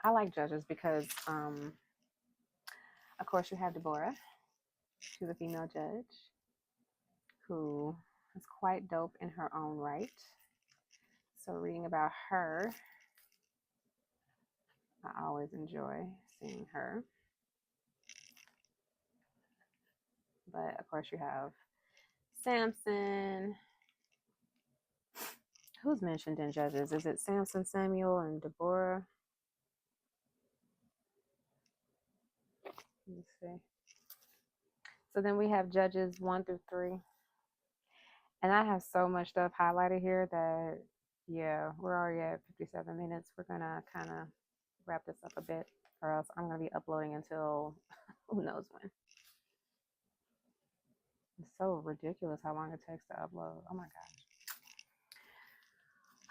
I like judges because, of course, you have Deborah. She's a female judge who is quite dope in her own right. So, reading about her, I always enjoy seeing her. But of course, you have Samson. Who's mentioned in Judges? Is it Samson, Samuel, and Deborah? Let me see. So then we have Judges 1 through 3. And I have so much stuff highlighted here that, yeah, we're already at 57 minutes. We're going to kind of wrap this up a bit, or else I'm going to be uploading until who knows when. It's so ridiculous how long it takes to upload. Oh my gosh.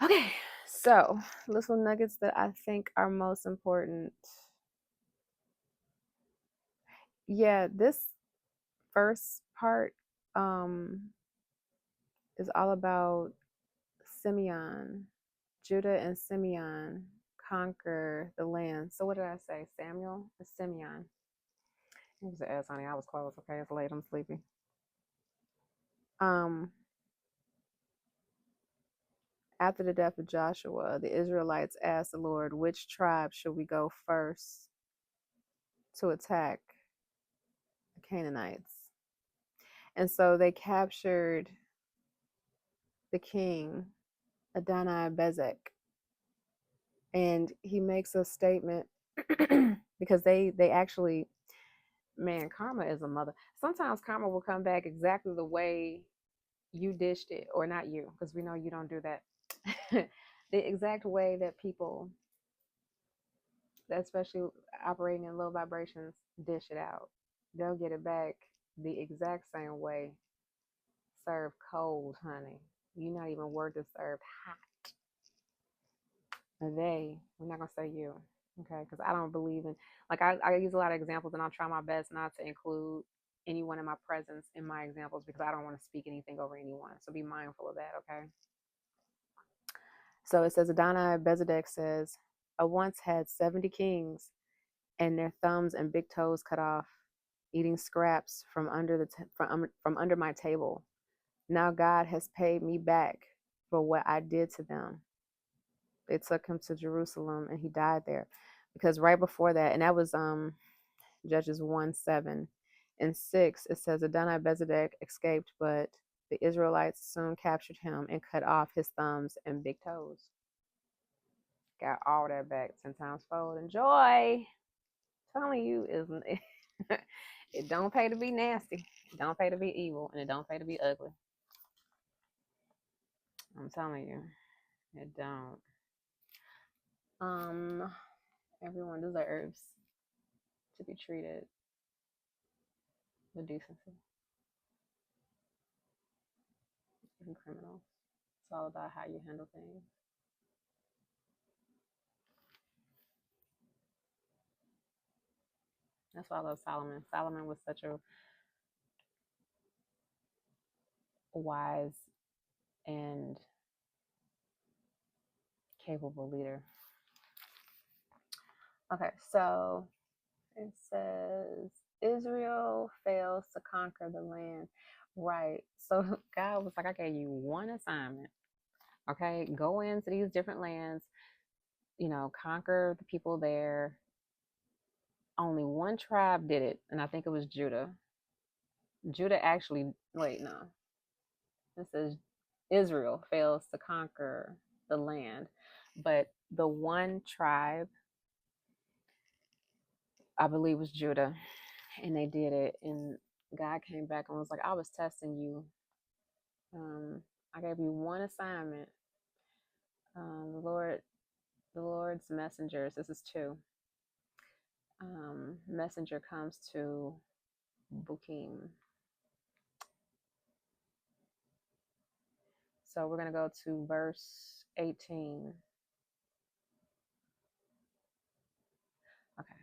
Okay, so little nuggets that I think are most important. Yeah, this first part is all about Simeon. Judah and Simeon conquer the land. So what did I say? Samuel or Simeon? It was the S, honey. I was close. Okay, it's late. I'm sleepy. After the death of Joshua, the Israelites asked the Lord, which tribe should we go first to attack the Canaanites? And so they captured the king, Adonai-Bezek. And he makes a statement because they actually, man, karma is a mother. Sometimes karma will come back exactly the way you dished it, or not you, because we know you don't do that. The exact way that people, especially operating in low vibrations, dish it out. They'll get it back the exact same way. Served cold, honey. You're not even worth it served hot. We're not gonna say you, okay? Because I don't believe in, like, I use a lot of examples, and I'll try my best not to include anyone in my presence in my examples because I don't want to speak anything over anyone. So be mindful of that, okay? So it says Adonai-Bezek says, I once had 70 kings and their thumbs and big toes cut off, eating scraps from under from under my table. Now God has paid me back for what I did to them. They took him to Jerusalem and he died there. Because right before that, and that was Judges 1:7 and 6, it says Adonai-Bezek escaped, but the Israelites soon captured him and cut off his thumbs and big toes. Got all that back 10 times fold. Enjoy. Telling you, isn't it? It don't pay to be nasty. It don't pay to be evil, and it don't pay to be ugly. I'm telling you, it don't. Everyone deserves to be treated with decency. Even criminals. It's all about how you handle things. That's why I love Solomon. Solomon was such a wise and capable leader. Okay, so it says Israel fails to conquer the land. Right. So God was like, I gave you one assignment. Okay, go into these different lands, conquer the people there. Only one tribe did it, and I think it was Judah. Judah actually, wait, no. It says Israel fails to conquer the land. But the one tribe, I believe, was Judah, and they did it. And God came back and was like, I was testing you. I gave you one assignment. The Lord's messengers, this is two. Messenger comes to Bukim. So we're going to go to verse 18. Okay.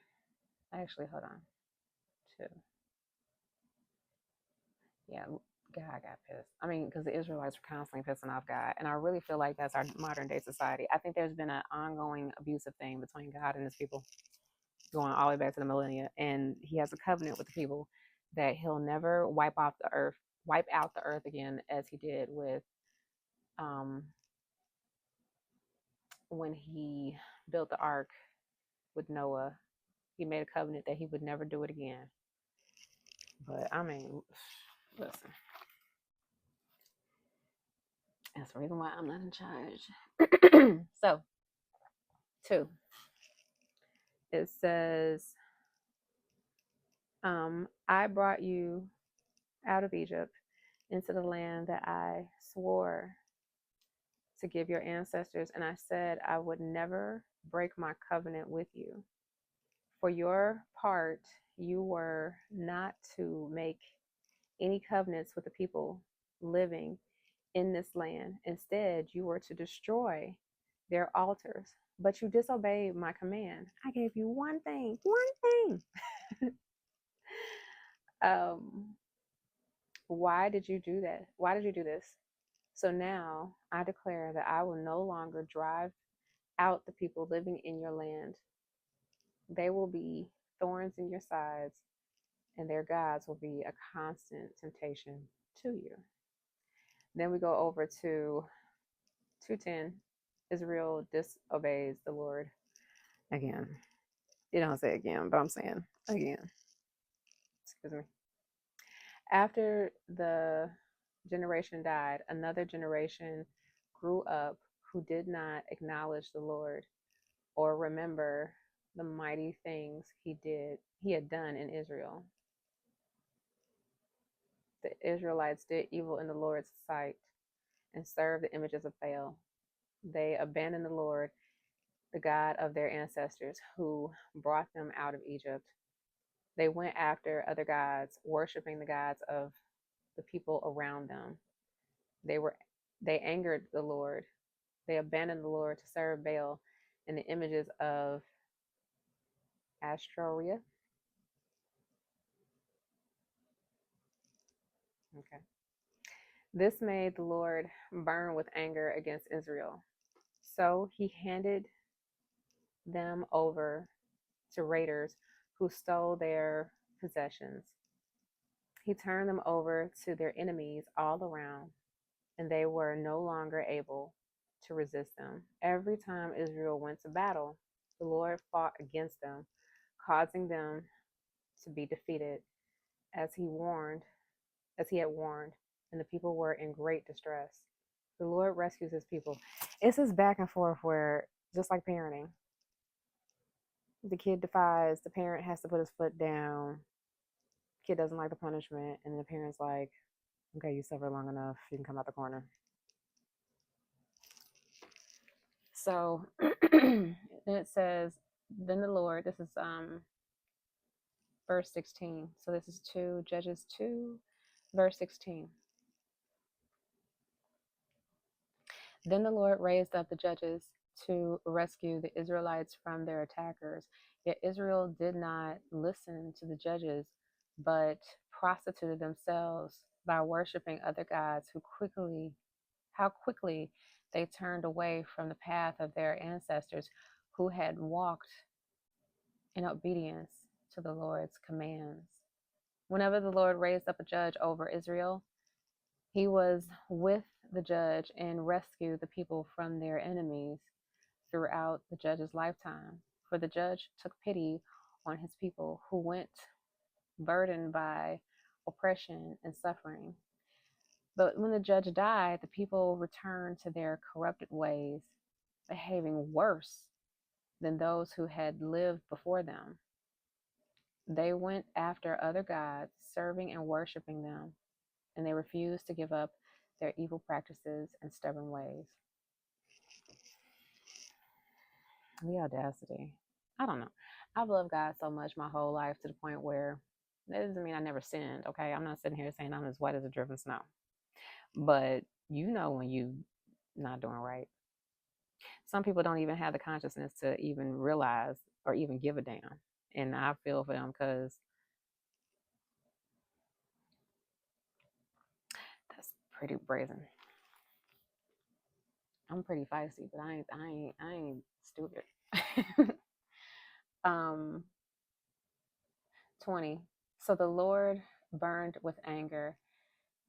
Actually, hold on. 2. Yeah, God got pissed. I mean, because the Israelites were constantly pissing off God. And I really feel like that's our modern day society. I think there's been an ongoing abusive thing between God and his people going all the way back to the millennia. And he has a covenant with the people that he'll never wipe out the earth again, as he did with when he built the ark with Noah. He made a covenant that he would never do it again. But I mean, listen, that's the reason why I'm not in charge. So, 2, it says, I brought you out of Egypt into the land that I swore to give your ancestors, and I said I would never break my covenant with you. For your part, you were not to make any covenants with the people living in this land. Instead, you were to destroy their altars. But you disobeyed my command. I gave you one thing. Why did you do that? Why did you do this? So now I declare that I will no longer drive out the people living in your land. They will be thorns in your sides, and their gods will be a constant temptation to you. Then we go over to 2:10. Israel disobeys the Lord again. You don't say again, but I'm saying again. Excuse me. After the generation died, another generation grew up who did not acknowledge the Lord or remember the mighty things he had done in Israel. The Israelites did evil in the Lord's sight and served the images of Baal. They abandoned the Lord, the God of their ancestors, who brought them out of Egypt. They went after other gods, worshiping the gods of the people around them. They angered the Lord. They abandoned the Lord to serve Baal and the images of Ashtoreth. Okay. This made the Lord burn with anger against Israel. So he handed them over to raiders who stole their possessions. He turned them over to their enemies all around, and they were no longer able to resist them. Every time Israel went to battle, the Lord fought against them, causing them to be defeated as he had warned, and the people were in great distress. The Lord rescues his people. It's this back and forth where, just like parenting, the kid defies, the parent has to put his foot down, kid doesn't like the punishment, and the parent's like, okay, you suffered long enough, you can come out the corner. So it says, then the Lord, this is verse 16. So this is Judges 2, verse 16. Then the Lord raised up the judges to rescue the Israelites from their attackers. Yet Israel did not listen to the judges, but prostituted themselves by worshiping other gods how quickly they turned away from the path of their ancestors who had walked in obedience to the Lord's commands. Whenever the Lord raised up a judge over Israel, he was with the judge and rescued the people from their enemies. throughout the judge's lifetime. For the judge took pity on his people who went burdened by oppression and suffering. But when the judge died, the people returned to their corrupted ways, behaving worse than those who had lived before them. They went after other gods, serving and worshiping them, and they refused to give up their evil practices and stubborn ways. The audacity. I don't know. I've loved God so much my whole life to the point where that doesn't mean I never sinned, okay? I'm not sitting here saying I'm as white as a driven snow. But you know when you not doing right. Some people don't even have the consciousness to even realize or even give a damn. And I feel for them because that's pretty brazen. I'm pretty feisty, but I ain't stupid. 20. So the Lord burned with anger,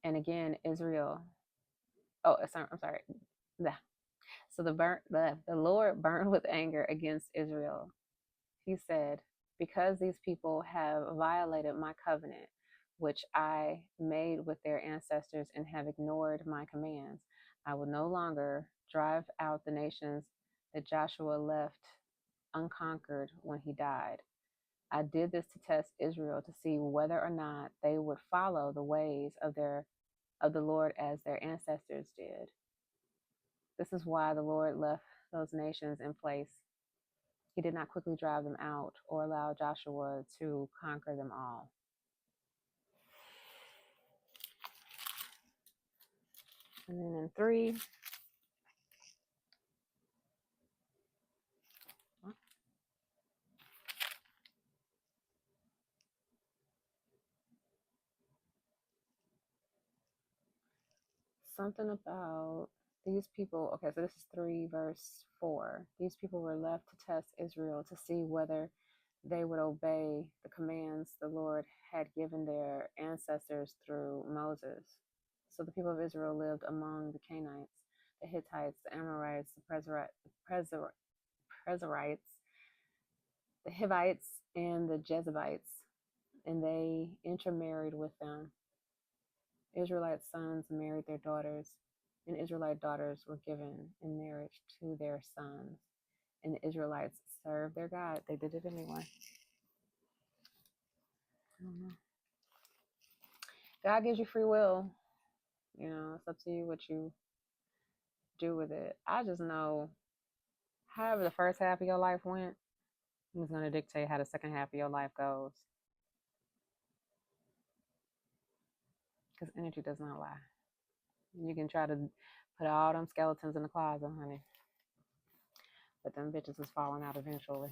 and again Israel. Oh, sorry, I'm sorry. So the Lord burned with anger against Israel. He said, "Because these people have violated my covenant, which I made with their ancestors, and have ignored my commands, I will no longer drive out the nations that Joshua left unconquered when he died. I did this to test Israel to see whether or not they would follow the ways of the Lord as their ancestors did. This is why the Lord left those nations in place. He did not quickly drive them out or allow Joshua to conquer them all." And then in 3, something about these people. Okay, so this is 3 verse 4. These people were left to test Israel to see whether they would obey the commands the Lord had given their ancestors through Moses. So the people of Israel lived among the Canaanites, the Hittites, the Amorites, the Perizzites, the Hivites, and the Jebusites, and they intermarried with them. Israelite sons married their daughters, and Israelite daughters were given in marriage to their sons. And the Israelites served their God. They did it anyway. I don't know. God gives you free will. You know, it's up to you what you do with it. I just know however the first half of your life went is going to dictate how the second half of your life goes. Because energy does not lie. You can try to put all them skeletons in the closet, honey. But them bitches is falling out eventually.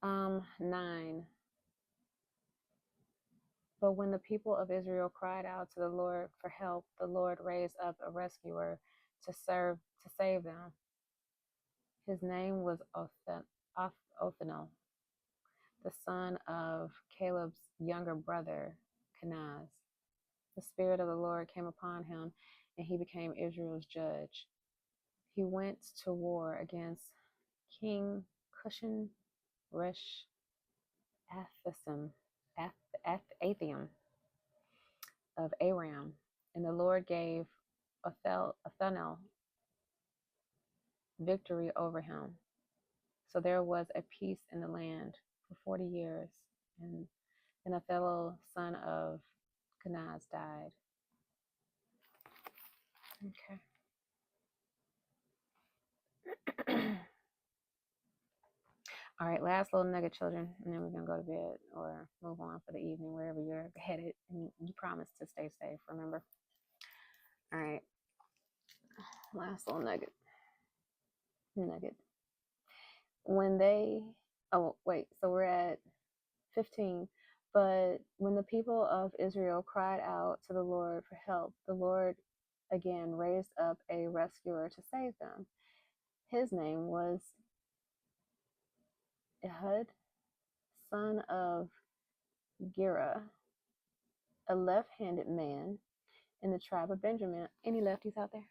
9. But when the people of Israel cried out to the Lord for help, the Lord raised up a rescuer to save them. His name was Othniel, the son of Caleb's younger brother, Kenaz. The Spirit of the Lord came upon him, and he became Israel's judge. He went to war against King Cushan Resh Athaim of Aram, and the Lord gave Othniel victory over him. So there was a peace in the land for 40 years, and Othniel, son of Kenaz, died. Okay. All right, last little nugget, children, and then we're going to go to bed or move on for the evening, wherever you're headed. And you promise to stay safe, remember? All right, last little nugget. So we're at 15. But when the people of Israel cried out to the Lord for help, the Lord again raised up a rescuer to save them. His name was Ehud, son of Gera, a left-handed man in the tribe of Benjamin. Any lefties out there?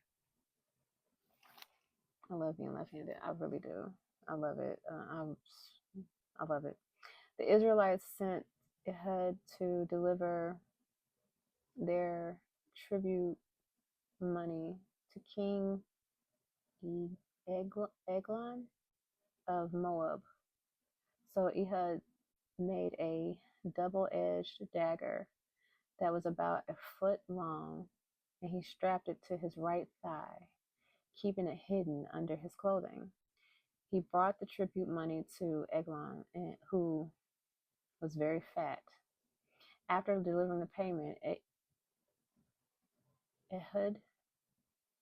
I love being left-handed. I really do. I love it. I love it. The Israelites sent Ehud to deliver their tribute money to King Eglon of Moab. So Ehud made a double-edged dagger that was about a foot long, and he strapped it to his right thigh, keeping it hidden under his clothing. He brought the tribute money to Eglon, who was very fat. After delivering the payment, Ehud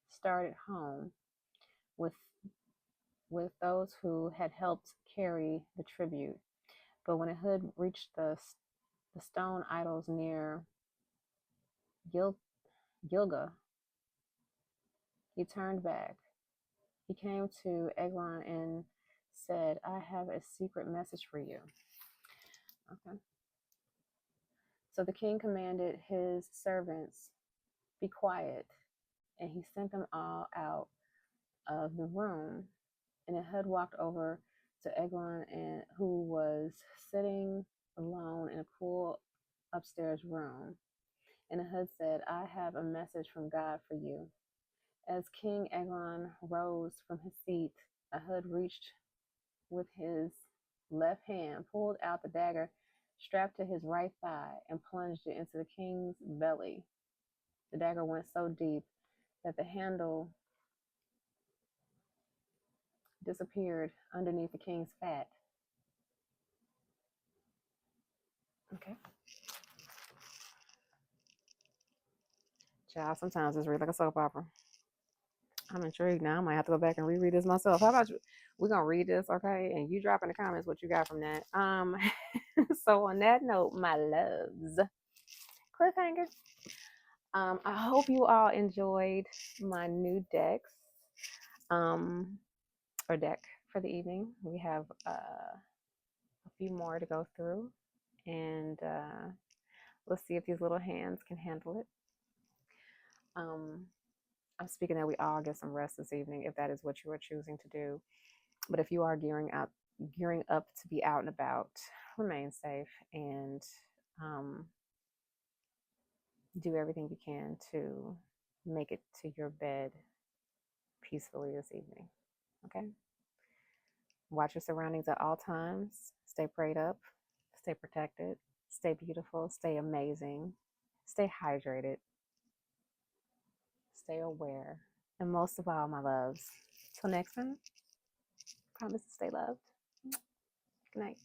started home with those who had helped carry the tribute. But when Ehud reached the stone idols near Gilgal, he turned back. He came to Eglon and said, "I have a secret message for you." Okay. So the king commanded his servants, "Be quiet," and he sent them all out of the room. And Ehud walked over to Eglon, who was sitting alone in a cool upstairs room. And Ehud said, "I have a message from God for you." As King Eglon rose from his seat, Ehud reached with his left hand, pulled out the dagger strapped to his right thigh, and plunged it into the king's belly. The dagger went so deep that the handle disappeared underneath the king's fat. Okay. Child, sometimes it's read like a soap opera. I'm intrigued now. I might have to go back and reread this myself. How about you? We're gonna read this, okay? And you drop in the comments what you got from that. So on that note, my loves, cliffhanger. I hope you all enjoyed my new decks. Or deck for the evening. We have a few more to go through, and we'll see if these little hands can handle it. I'm speaking that we all get some rest this evening, if that is what you are choosing to do. But if you are gearing up to be out and about, remain safe and do everything you can to make it to your bed peacefully this evening. Okay? Watch your surroundings at all times. Stay prayed up. Stay protected. Stay beautiful. Stay amazing. Stay hydrated. Stay aware. And most of all, my loves, till next time, promise to stay loved. Good night.